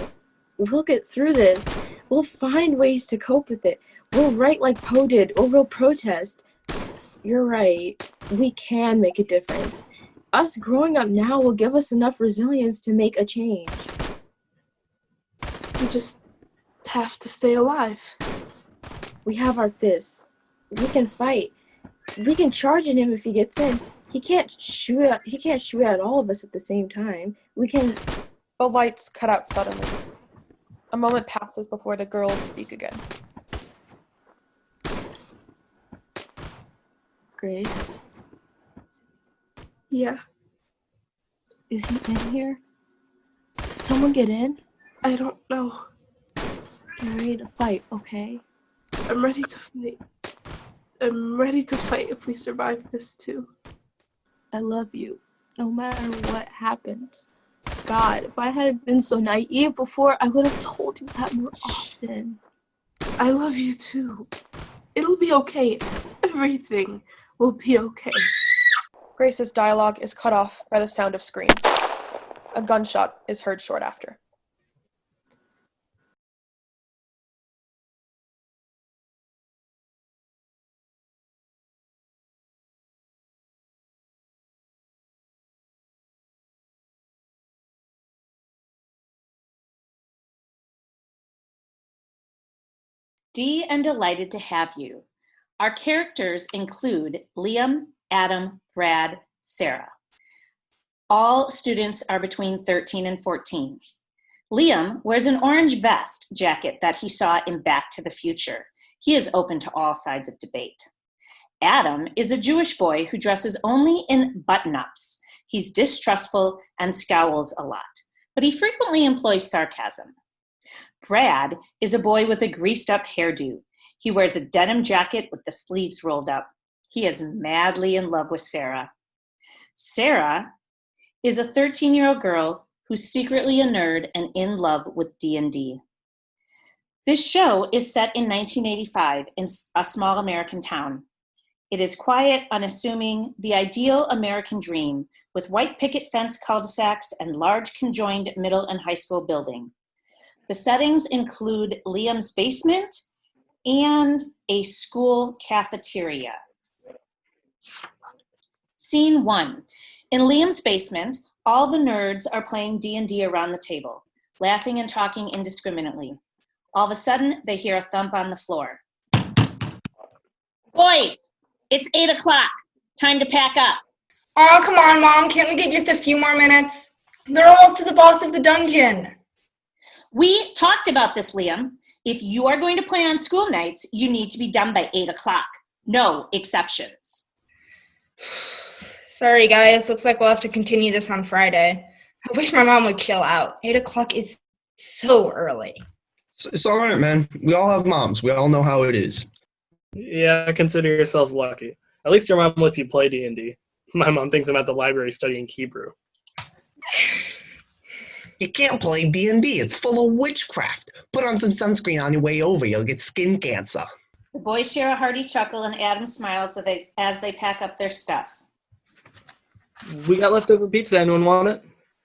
We'll get through this. We'll find ways to cope with it. We'll write like Poe did, or we'll protest. You're right. We can make a difference. Us growing up now will give us enough resilience to make a change. We just have to stay alive. We have our fists. We can fight. We can charge at him if he gets in. He can't shoot at all of us at the same time. We can... The lights cut out suddenly. A moment passes before the girls speak again. Grace, Yeah. is he in here? Did someone get in? I don't know. You're ready to fight, okay? I'm ready to fight. I'm ready to fight if we survive this too. I love you, no matter what happens. God, if I hadn't been so naive before, I would have told you that more often. I love you too. It'll be okay. Everything will be okay. Grace's dialogue is cut off by the sound of screams. A gunshot is heard short after. Dee and delighted to have you. Our characters include Liam, Adam, Brad, Sarah. All students are between 13 and 14. Liam wears an orange vest jacket that he saw in Back to the Future. He is open to all sides of debate. Adam is a Jewish boy who dresses only in button-ups. He's distrustful and scowls a lot, but he frequently employs sarcasm. Brad is a boy with a greased-up hairdo. He wears a denim jacket with the sleeves rolled up. He is madly in love with Sarah. Sarah is a 13-year-old girl who's secretly a nerd and in love with D&D. This show is set in 1985 in a small American town. It is quiet, unassuming, the ideal American dream, with white picket fence cul-de-sacs and large conjoined middle and high school building. The settings include Liam's basement and a school cafeteria. Scene 1. In Liam's basement, all the nerds are playing D&D around the table, laughing and talking indiscriminately. All of a sudden, they hear a thump on the floor. Boys, it's 8 o'clock. Time to pack up. Oh, come on, Mom. Can't we get just a few more minutes? They're almost to the boss of the dungeon. We talked about this, Liam. If you are going to play on school nights, you need to be done by 8 o'clock. No exceptions. Sorry, guys. Looks like we'll have to continue this on Friday. I wish my mom would chill out. 8 o'clock is so early. It's all right, man. We all have moms. We all know how it is. Yeah, consider yourselves lucky. At least your mom lets you play D&D. My mom thinks I'm at the library studying Hebrew. You can't play D&D. It's full of witchcraft. Put on some sunscreen on your way over. You'll get skin cancer. The boys share a hearty chuckle, and Adam smiles as they pack up their stuff. We got leftover pizza. Anyone want it?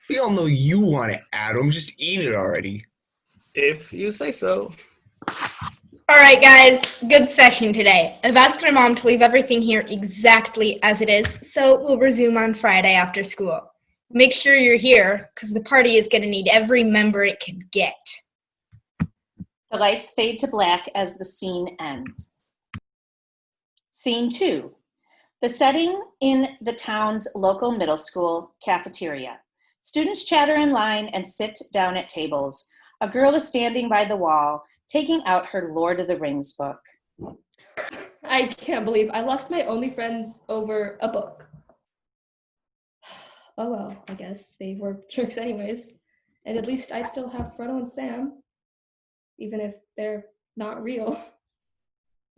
We all know you want it, Adam. Just eat it already. If you say so. All right, guys. Good session today. I've asked my mom to leave everything here exactly as it is, so we'll resume on Friday after school. Make sure you're here, because the party is going to need every member it can get. The lights fade to black as the scene ends. Scene 2. The setting in the town's local middle school cafeteria. Students chatter in line and sit down at tables. A girl is standing by the wall, taking out her Lord of the Rings book. I can't believe I lost my only friends over a book. Oh well, I guess they were jerks anyways. And at least I still have Frodo and Sam, even if they're not real.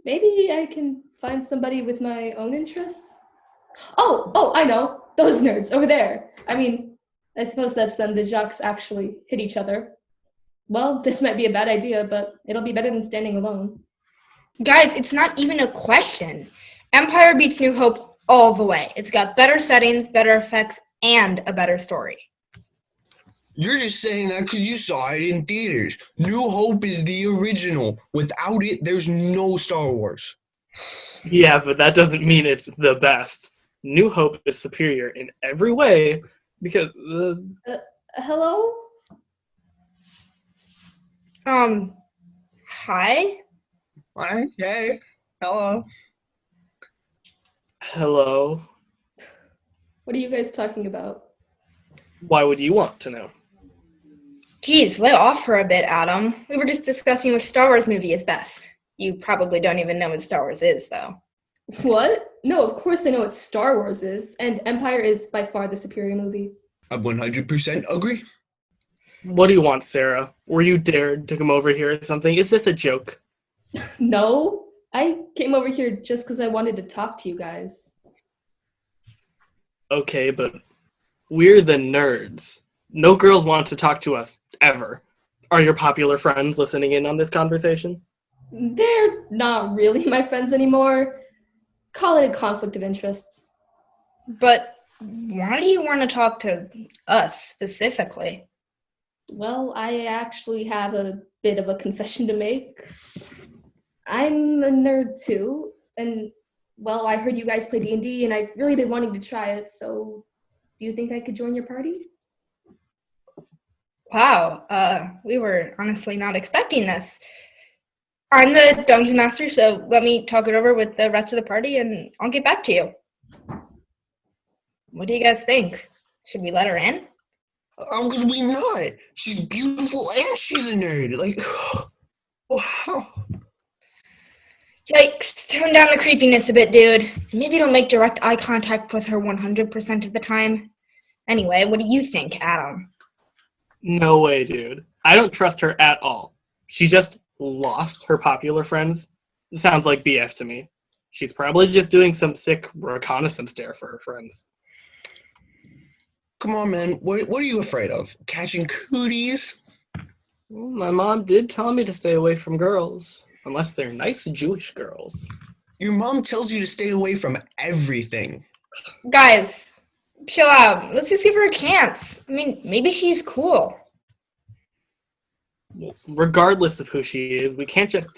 Maybe I can find somebody with my own interests? Oh, I know. Those nerds over there. I mean, I suppose that's them. The jocks actually hit each other. Well, this might be a bad idea, but it'll be better than standing alone. Guys, it's not even a question. Empire beats New Hope all the way. It's got better settings, better effects, and a better story. You're just saying that because you saw it in theaters. New Hope is the original. Without it, there's no Star Wars. Yeah, but that doesn't mean it's the best. New Hope is superior in every way because... Hello? Hi? Hi, hey, hello. Hello? What are you guys talking about? Why would you want to know? Geez, lay off for a bit, Adam. We were just discussing which Star Wars movie is best. You probably don't even know what Star Wars is, though. What? No, of course I know what Star Wars is, and Empire is by far the superior movie. I 100% agree. What do you want, Sarah? Were you dared to come over here or something? Is this a joke? No, I came over here just because I wanted to talk to you guys. Okay, but we're the nerds. No girls want to talk to us, ever. Are your popular friends listening in on this conversation? They're not really my friends anymore. Call it a conflict of interests. But why do you want to talk to us specifically? Well, I actually have a bit of a confession to make. I'm a nerd too, and well, I heard you guys play D&D, and I really did wanting to try it, so do you think I could join your party? Wow, we were honestly not expecting this. I'm the dungeon master, so let me talk it over with the rest of the party, and I'll get back to you. What do you guys think? Should we let her in? Because we not. She's beautiful and she's a nerd. Like, wow. Yikes, tone down the creepiness a bit, dude. Maybe don't make direct eye contact with her 100% of the time. Anyway, what do you think, Adam? No way, dude. I don't trust her at all. She just lost her popular friends. It sounds like BS to me. She's probably just doing some sick reconnaissance dare for her friends. Come on, man. What are you afraid of? Catching cooties? Well, my mom did tell me to stay away from girls. Unless they're nice Jewish girls. Your mom tells you to stay away from everything. Guys, chill out. Let's just give her a chance. I mean, maybe she's cool. Regardless of who she is, we can't just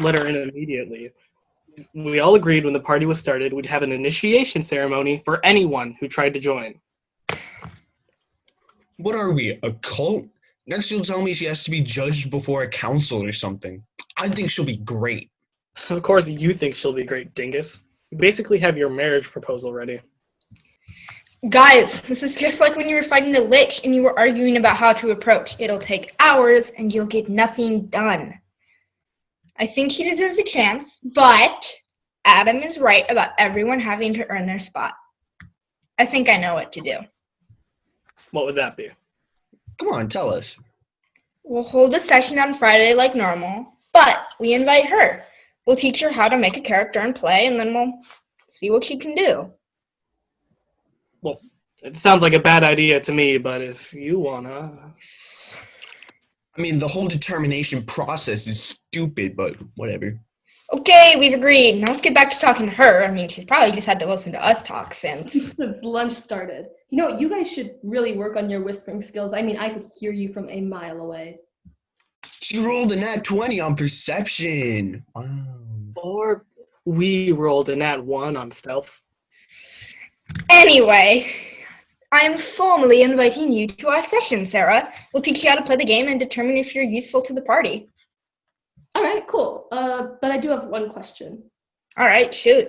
let her in immediately. We all agreed when the party was started we'd have an initiation ceremony for anyone who tried to join. What are we, a cult? Next you'll tell me she has to be judged before a council or something. I think she'll be great. Of course you think she'll be great, dingus. You basically have your marriage proposal ready. Guys, this is just like when you were fighting the Lich and you were arguing about how to approach. It'll take hours and you'll get nothing done. I think he deserves a chance, but Adam is right about everyone having to earn their spot. I think I know what to do. What would that be? Come on, tell us. We'll hold a session on Friday like normal, but we invite her. We'll teach her how to make a character and play, and then we'll see what she can do. Well, it sounds like a bad idea to me, but if you wanna... I mean, the whole determination process is stupid, but whatever. Okay, we've agreed. Now let's get back to talking to her. I mean, she's probably just had to listen to us talk since. The lunch started. You know, you guys should really work on your whispering skills. I mean, I could hear you from a mile away. She rolled a nat 20 on perception. Wow. Or we rolled a nat 1 on stealth. Anyway, I'm formally inviting you to our session, Sarah. We'll teach you how to play the game and determine if you're useful to the party. All right, cool. But I do have one question. All right, shoot.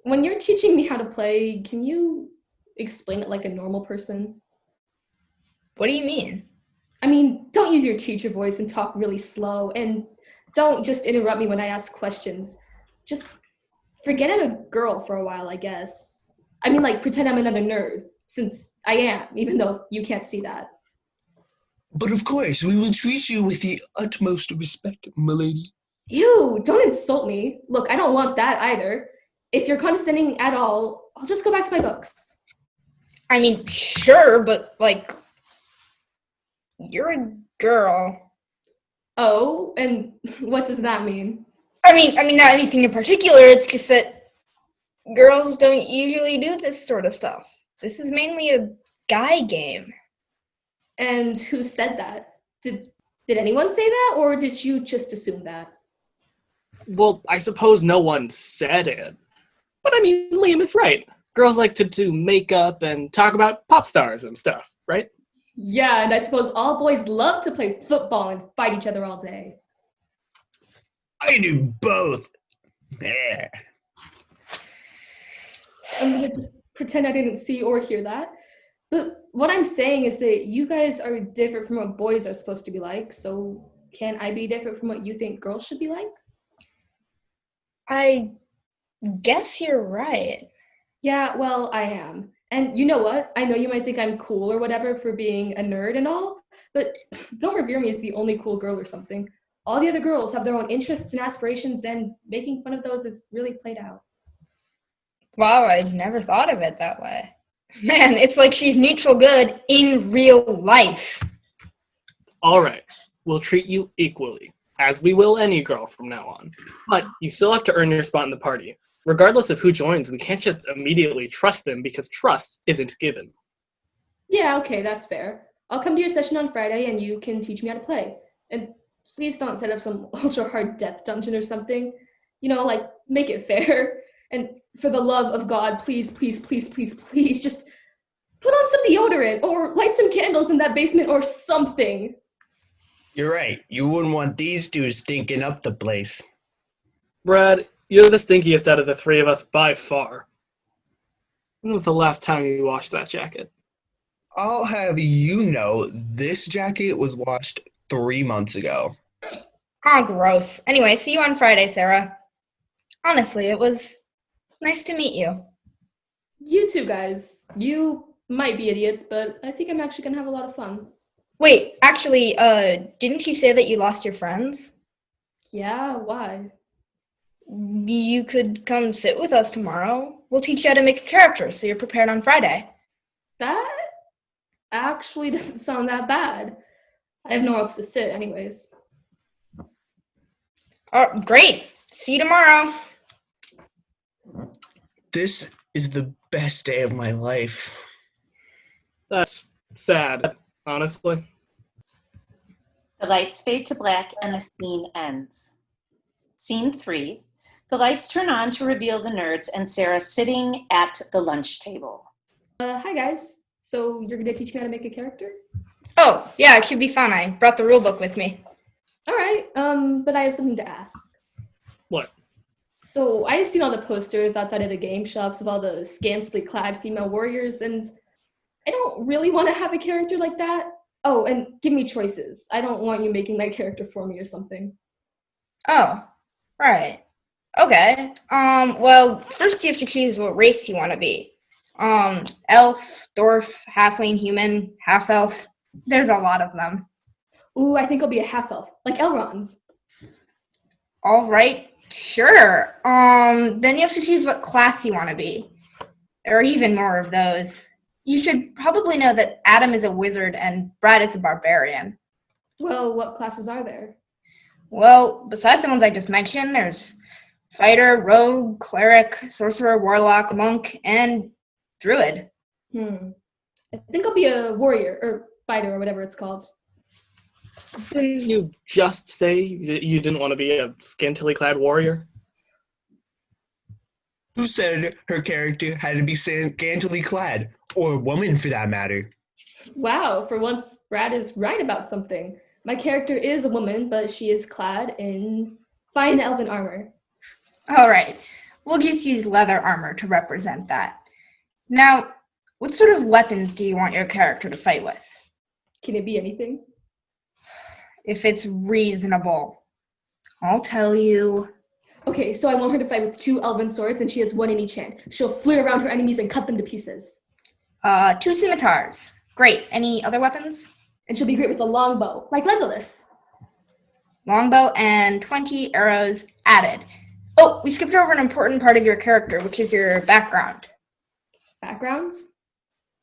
When you're teaching me how to play, can you explain it like a normal person? What do you mean? I mean, don't use your teacher voice and talk really slow, and don't just interrupt me when I ask questions. Just forget I'm a girl for a while, I guess. I mean, like, pretend I'm another nerd, since I am, even though you can't see that. But of course, we will treat you with the utmost respect, milady. Ew, don't insult me. Look, I don't want that either. If you're condescending at all, I'll just go back to my books. I mean, sure, but, like, you're a girl. Oh, and what does that mean? I mean, not anything in particular. It's just that girls don't usually do this sort of stuff. This is mainly a guy game. And who said that? Did anyone say that, or did you just assume that? Well, I suppose no one said it. But I mean, Liam is right. Girls like to do makeup and talk about pop stars and stuff, right? Yeah, and I suppose all boys love to play football and fight each other all day. I do both. Yeah. I'm gonna just pretend I didn't see or hear that. But what I'm saying is that you guys are different from what boys are supposed to be like, so can I be different from what you think girls should be like? I guess you're right. Yeah, well, I am. And you know what? I know you might think I'm cool or whatever for being a nerd and all, but don't revere me as the only cool girl or something. All the other girls have their own interests and aspirations, and making fun of those is really played out. Wow, I never thought of it that way. Man, it's like she's neutral good in real life. All right, we'll treat you equally, as we will any girl from now on. But you still have to earn your spot in the party. Regardless of who joins, we can't just immediately trust them because trust isn't given. Yeah, okay, that's fair. I'll come to your session on Friday and you can teach me how to play. And please don't set up some ultra-hard death dungeon or something. You know, like, make it fair. And for the love of God, please, please, please, please, please, just put on some deodorant or light some candles in that basement or something. You're right. You wouldn't want these two stinking up the place. Brad, you're the stinkiest out of the three of us by far. When was the last time you washed that jacket? I'll have you know, this jacket was washed 3 months ago. Ah, gross. Anyway, see you on Friday, Sarah. Honestly, it was nice to meet you. You two guys. You might be idiots, but I think I'm actually gonna have a lot of fun. Wait, actually, didn't you say that you lost your friends? Yeah, why? You could come sit with us tomorrow. We'll teach you how to make a character so you're prepared on Friday. That actually doesn't sound that bad. I have nowhere else to sit anyways. Oh, great. See you tomorrow. This is the best day of my life. That's sad, honestly. The lights fade to black and the scene ends. Scene 3. The lights turn on to reveal the nerds and Sarah sitting at the lunch table. Hi guys. So you're gonna teach me how to make a character? Oh, yeah, it should be fun. I brought the rulebook with me. All right, but I have something to ask. What? So I've seen all the posters outside of the game shops of all the scantily clad female warriors, and I don't really want to have a character like that. Oh, and give me choices. I don't want you making that character for me or something. Oh, right. Okay. Well, first you have to choose what race you want to be. Elf, dwarf, halfling, human, half elf. There's a lot of them. Ooh, I think I'll be a half elf, like Elrond's. All right, sure. Then you have to choose what class you want to be. There are even more of those. You should probably know that Adam is a wizard and Brad is a barbarian. Well, what classes are there? Well, besides the ones I just mentioned, there's fighter, rogue, cleric, sorcerer, warlock, monk, and druid. I think I'll be a warrior, or fighter, or whatever it's called. Didn't you just say that you didn't want to be a scantily clad warrior? Who said her character had to be scantily clad, or a woman for that matter? Wow, for once, Brad is right about something. My character is a woman, but she is clad in fine elven armor. All right, we'll just use leather armor to represent that. Now, what sort of weapons do you want your character to fight with? Can it be anything? If it's reasonable. I'll tell you. Okay, so I want her to fight with 2 elven swords, and she has 1 in each hand. She'll fleer around her enemies and cut them to pieces. 2 scimitars. Great. Any other weapons? And she'll be great with a longbow, like Legolas. Longbow and 20 arrows added. Oh, we skipped over an important part of your character, which is your background. Backgrounds?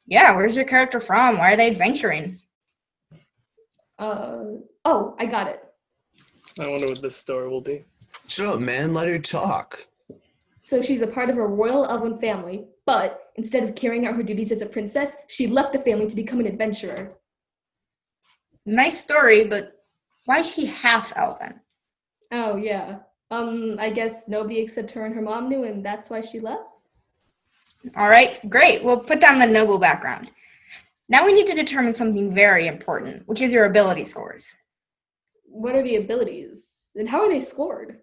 Yeah, where's your character from? Why are they adventuring? Oh, I got it. I wonder what this story will be. Shut up, man. Let her talk. So she's a part of a royal elven family, but instead of carrying out her duties as a princess, she left the family to become an adventurer. Nice story, but why is she half elven? Oh, yeah. I guess nobody except her and her mom knew, and that's why she left? All right, great. We'll put down the noble background. Now we need to determine something very important, which is your ability scores. What are the abilities? And how are they scored?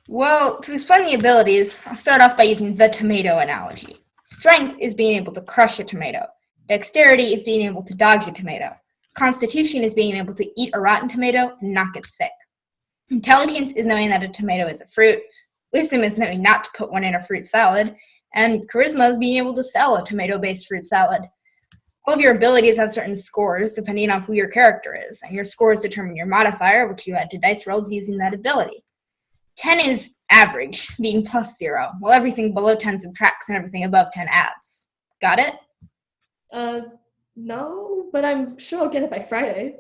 Well, to explain the abilities, I'll start off by using the tomato analogy. Strength is being able to crush a tomato. Dexterity is being able to dodge a tomato. Constitution is being able to eat a rotten tomato and not get sick. Intelligence is knowing that a tomato is a fruit. Wisdom is knowing not to put one in a fruit salad. And charisma is being able to sell a tomato-based fruit salad. All of your abilities have certain scores depending on who your character is, and your scores determine your modifier, which you add to dice rolls using that ability. 10 is average, being +0, while everything below 10 subtracts and everything above 10 adds. Got it? No, but I'm sure I'll get it by Friday.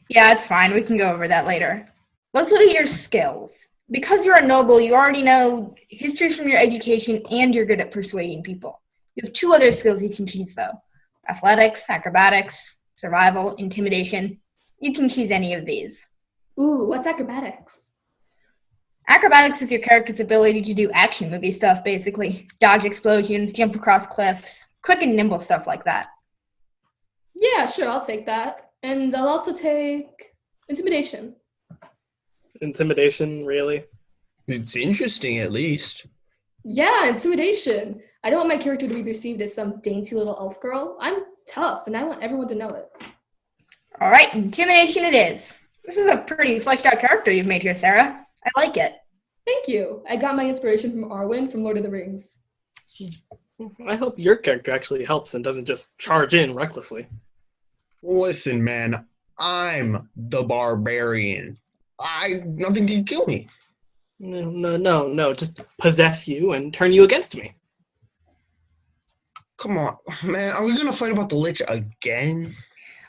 Yeah, it's fine. We can go over that later. Let's look at your skills. Because you're a noble, you already know history from your education and you're good at persuading people. You have 2 other skills you can choose, though. Athletics, acrobatics, survival, intimidation. You can choose any of these. Ooh, what's acrobatics? Acrobatics is your character's ability to do action movie stuff, basically. Dodge explosions, jump across cliffs, quick and nimble stuff like that. Yeah, sure, I'll take that. And I'll also take intimidation. Intimidation, really? It's interesting, at least. Yeah, intimidation. I don't want my character to be perceived as some dainty little elf girl. I'm tough, and I want everyone to know it. All right, intimidation it is. This is a pretty fleshed out character you've made here, Sarah. I like it. Thank you. I got my inspiration from Arwen from Lord of the Rings. I hope your character actually helps and doesn't just charge in recklessly. Listen, man, I'm the barbarian. Nothing can kill me. No, just possess you and turn you against me. Come on, man, are we gonna fight about the Lich again?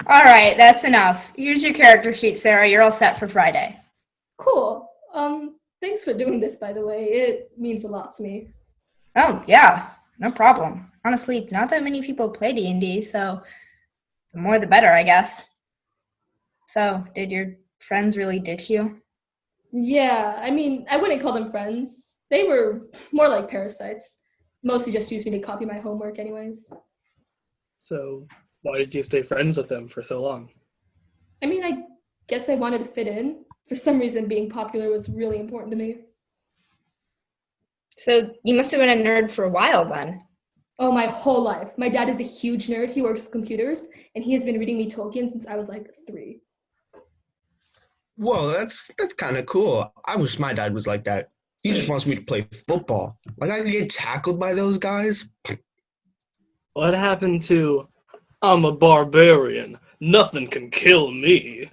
All right, that's enough. Here's your character sheet, Sarah. You're all set for Friday. Cool. Thanks for doing this, by the way. It means a lot to me. Oh, yeah, no problem. Honestly, not that many people play D&D, so the more the better, I guess. So, did your friends really ditch you? Yeah, I mean, I wouldn't call them friends. They were more like parasites. Mostly just used me to copy my homework anyways. So, why did you stay friends with them for so long? I mean, I guess I wanted to fit in. For some reason, being popular was really important to me. So, you must have been a nerd for a while then. Oh, my whole life. My dad is a huge nerd. He works with computers, and he has been reading me Tolkien since I was like 3. Whoa, that's kind of cool. I wish my dad was like that. He just wants me to play football. Like I could get tackled by those guys. What happened to I'm a barbarian, nothing can kill me?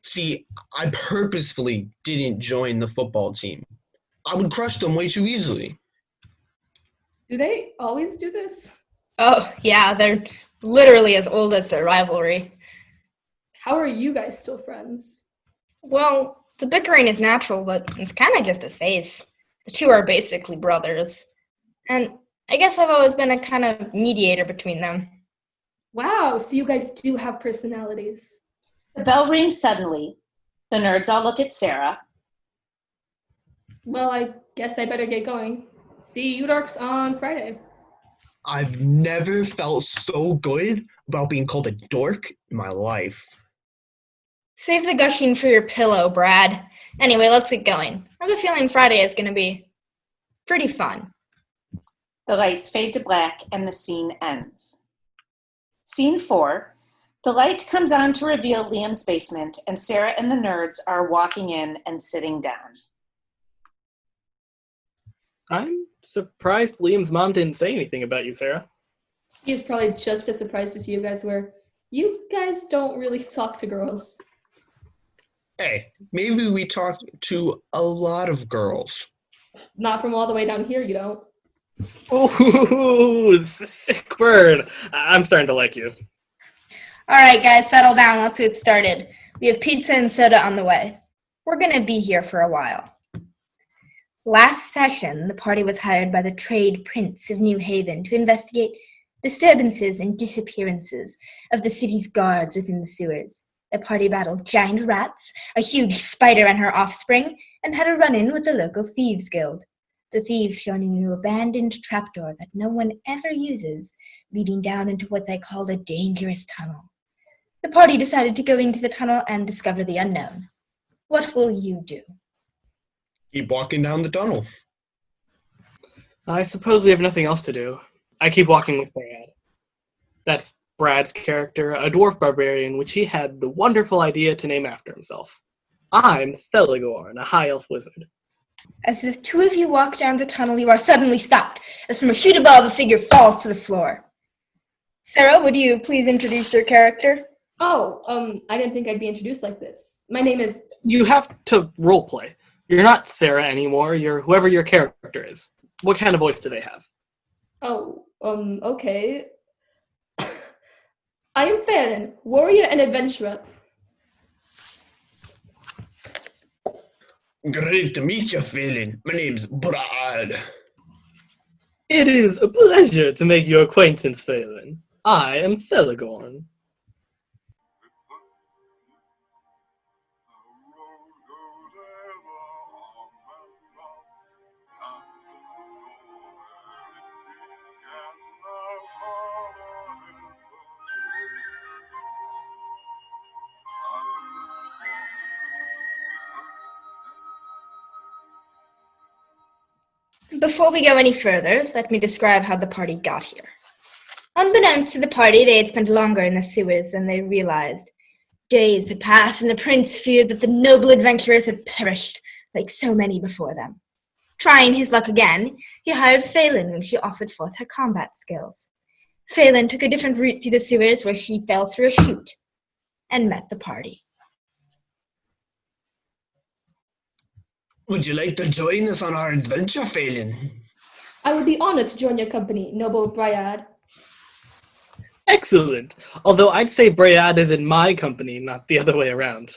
See, I purposefully didn't join the football team. I would crush them way too easily. Do they always do this? Oh, yeah, they're literally as old as their rivalry. How are you guys still friends? Well, the bickering is natural, but it's kind of just a phase. The two are basically brothers. And I guess I've always been a kind of mediator between them. Wow, so you guys do have personalities. The bell rings suddenly. The nerds all look at Sarah. Well, I guess I better get going. See you dorks on Friday. I've never felt so good about being called a dork in my life. Save the gushing for your pillow, Brad. Anyway, let's get going. I have a feeling Friday is going to be pretty fun. The lights fade to black and the scene ends. Scene 4. The light comes on to reveal Liam's basement, and Sarah and the nerds are walking in and sitting down. I'm surprised Liam's mom didn't say anything about you, Sarah. He is probably just as surprised as you guys were. You guys don't really talk to girls. Hey, maybe we talk to a lot of girls. Not from all the way down here, you don't. Ooh, sick bird. I'm starting to like you. All right, guys, settle down. Let's get started. We have pizza and soda on the way. We're going to be here for a while. Last session, the party was hired by the Trade Prince of New Haven to investigate disturbances and disappearances of the city's guards within the sewers. The party battled giant rats, a huge spider and her offspring, and had a run-in with the local thieves guild. The thieves found a new abandoned trapdoor that no one ever uses, leading down into what they called a dangerous tunnel. The party decided to go into the tunnel and discover the unknown. What will you do? Keep walking down the tunnel. I suppose we have nothing else to do. I keep walking with Brad. That's Brad's character, a dwarf barbarian, which he had the wonderful idea to name after himself. I'm Theligorn, a high elf wizard. As the two of you walk down the tunnel, you are suddenly stopped, as from a chute above, a figure falls to the floor. Sarah, would you please introduce your character? Oh, I didn't think I'd be introduced like this. My name is... You have to roleplay. You're not Sarah anymore, you're whoever your character is. What kind of voice do they have? Oh, okay. I am Phelan, warrior and adventurer. Great to meet you, Phelan. My name's Brad. It is a pleasure to make your acquaintance, Phelan. I am Theligorn. Before we go any further, let me describe how the party got here. Unbeknownst to the party, they had spent longer in the sewers than they realized. Days had passed, and the prince feared that the noble adventurers had perished like so many before them. Trying his luck again, he hired Phelan when she offered forth her combat skills. Phelan took a different route through the sewers, where she fell through a chute and met the party. Would you like to join us on our adventure, Phelan? I would be honored to join your company, noble Bryad. Excellent. Although I'd say Brayad is in my company, not the other way around.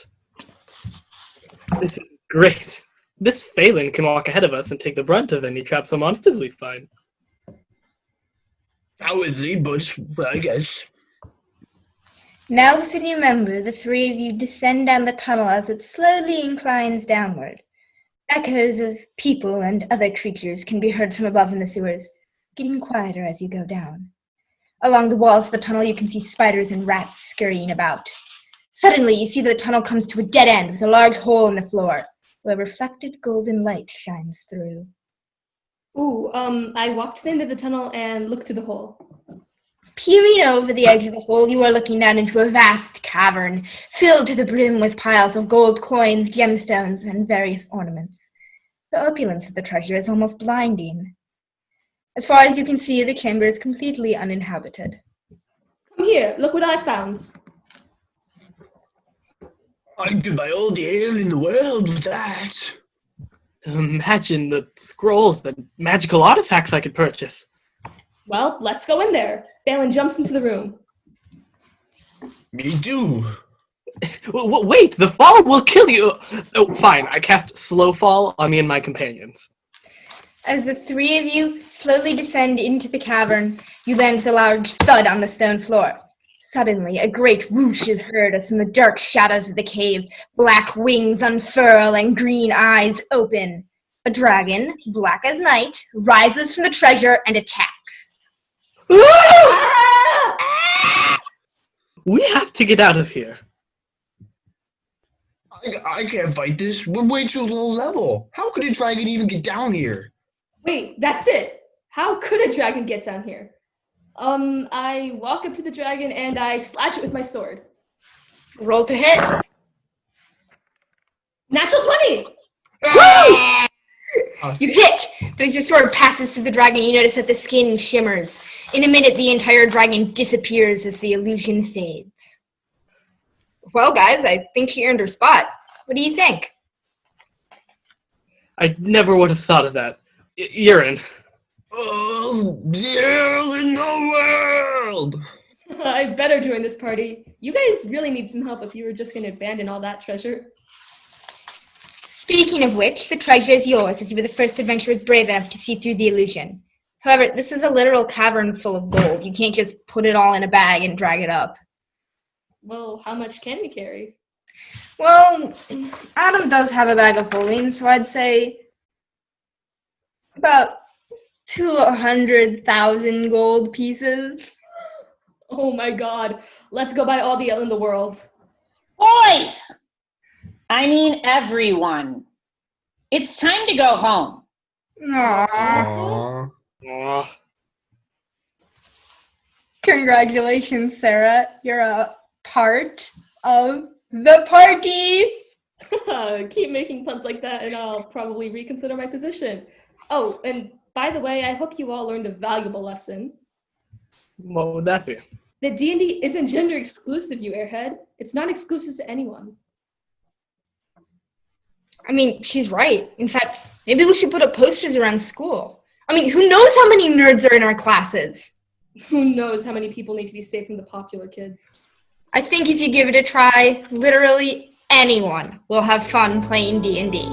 This is great. This Phelan can walk ahead of us and take the brunt of any traps or monsters we find. Cowardly, but I guess. Now with a new member, the three of you descend down the tunnel as it slowly inclines downward. Echoes of people and other creatures can be heard from above in the sewers, getting quieter as you go down. Along the walls of the tunnel, you can see spiders and rats scurrying about. Suddenly, you see that the tunnel comes to a dead end with a large hole in the floor, where reflected golden light shines through. Ooh, I walked to the end of the tunnel and looked through the hole. Peering over the edge of the hole, you are looking down into a vast cavern, filled to the brim with piles of gold coins, gemstones, and various ornaments. The opulence of the treasure is almost blinding. As far as you can see, the chamber is completely uninhabited. Come here, look what I found. I'd give my all the ale in the world with that. Imagine the scrolls, the magical artifacts I could purchase. Well, let's go in there. Balin jumps into the room. Me too. Wait, the fall will kill you! Oh, fine, I cast Slow Fall on me and my companions. As the three of you slowly descend into the cavern, you land with a large thud on the stone floor. Suddenly, a great whoosh is heard as from the dark shadows of the cave, black wings unfurl and green eyes open. A dragon, black as night, rises from the treasure and attacks. We have to get out of here. I can't fight this. We're way too low level. How could a dragon even get down here? Wait, that's it. How could a dragon get down here? I walk up to the dragon and I slash it with my sword. Roll to hit. Natural 20! Woo! You hit, but as your sword passes through the dragon, you notice that the skin shimmers. In a minute, the entire dragon disappears as the illusion fades. Well, guys, I think she earned her spot. What do you think? I never would have thought of that. You're in. Oh, the ale in the world! I better join this party. You guys really need some help if you were just going to abandon all that treasure. Speaking of which, the treasure is yours, as you were the first adventurers brave enough to see through the illusion. However, this is a literal cavern full of gold. You can't just put it all in a bag and drag it up. Well, how much can we carry? Well, Adam does have a bag of holding, so I'd say about 200,000 gold pieces. Oh my god. Let's go buy all the ale in the world. Boys! I mean everyone. It's time to go home. Aww. Aww. Congratulations, Sarah. You're a part of the party. Keep making puns like that and I'll probably reconsider my position. Oh, and by the way, I hope you all learned a valuable lesson. What would that be? That D&D isn't gender exclusive, you airhead. It's not exclusive to anyone. I mean, she's right. In fact, maybe we should put up posters around school. I mean, who knows how many nerds are in our classes? Who knows how many people need to be saved from the popular kids. I think if you give it a try, literally anyone will have fun playing D&D.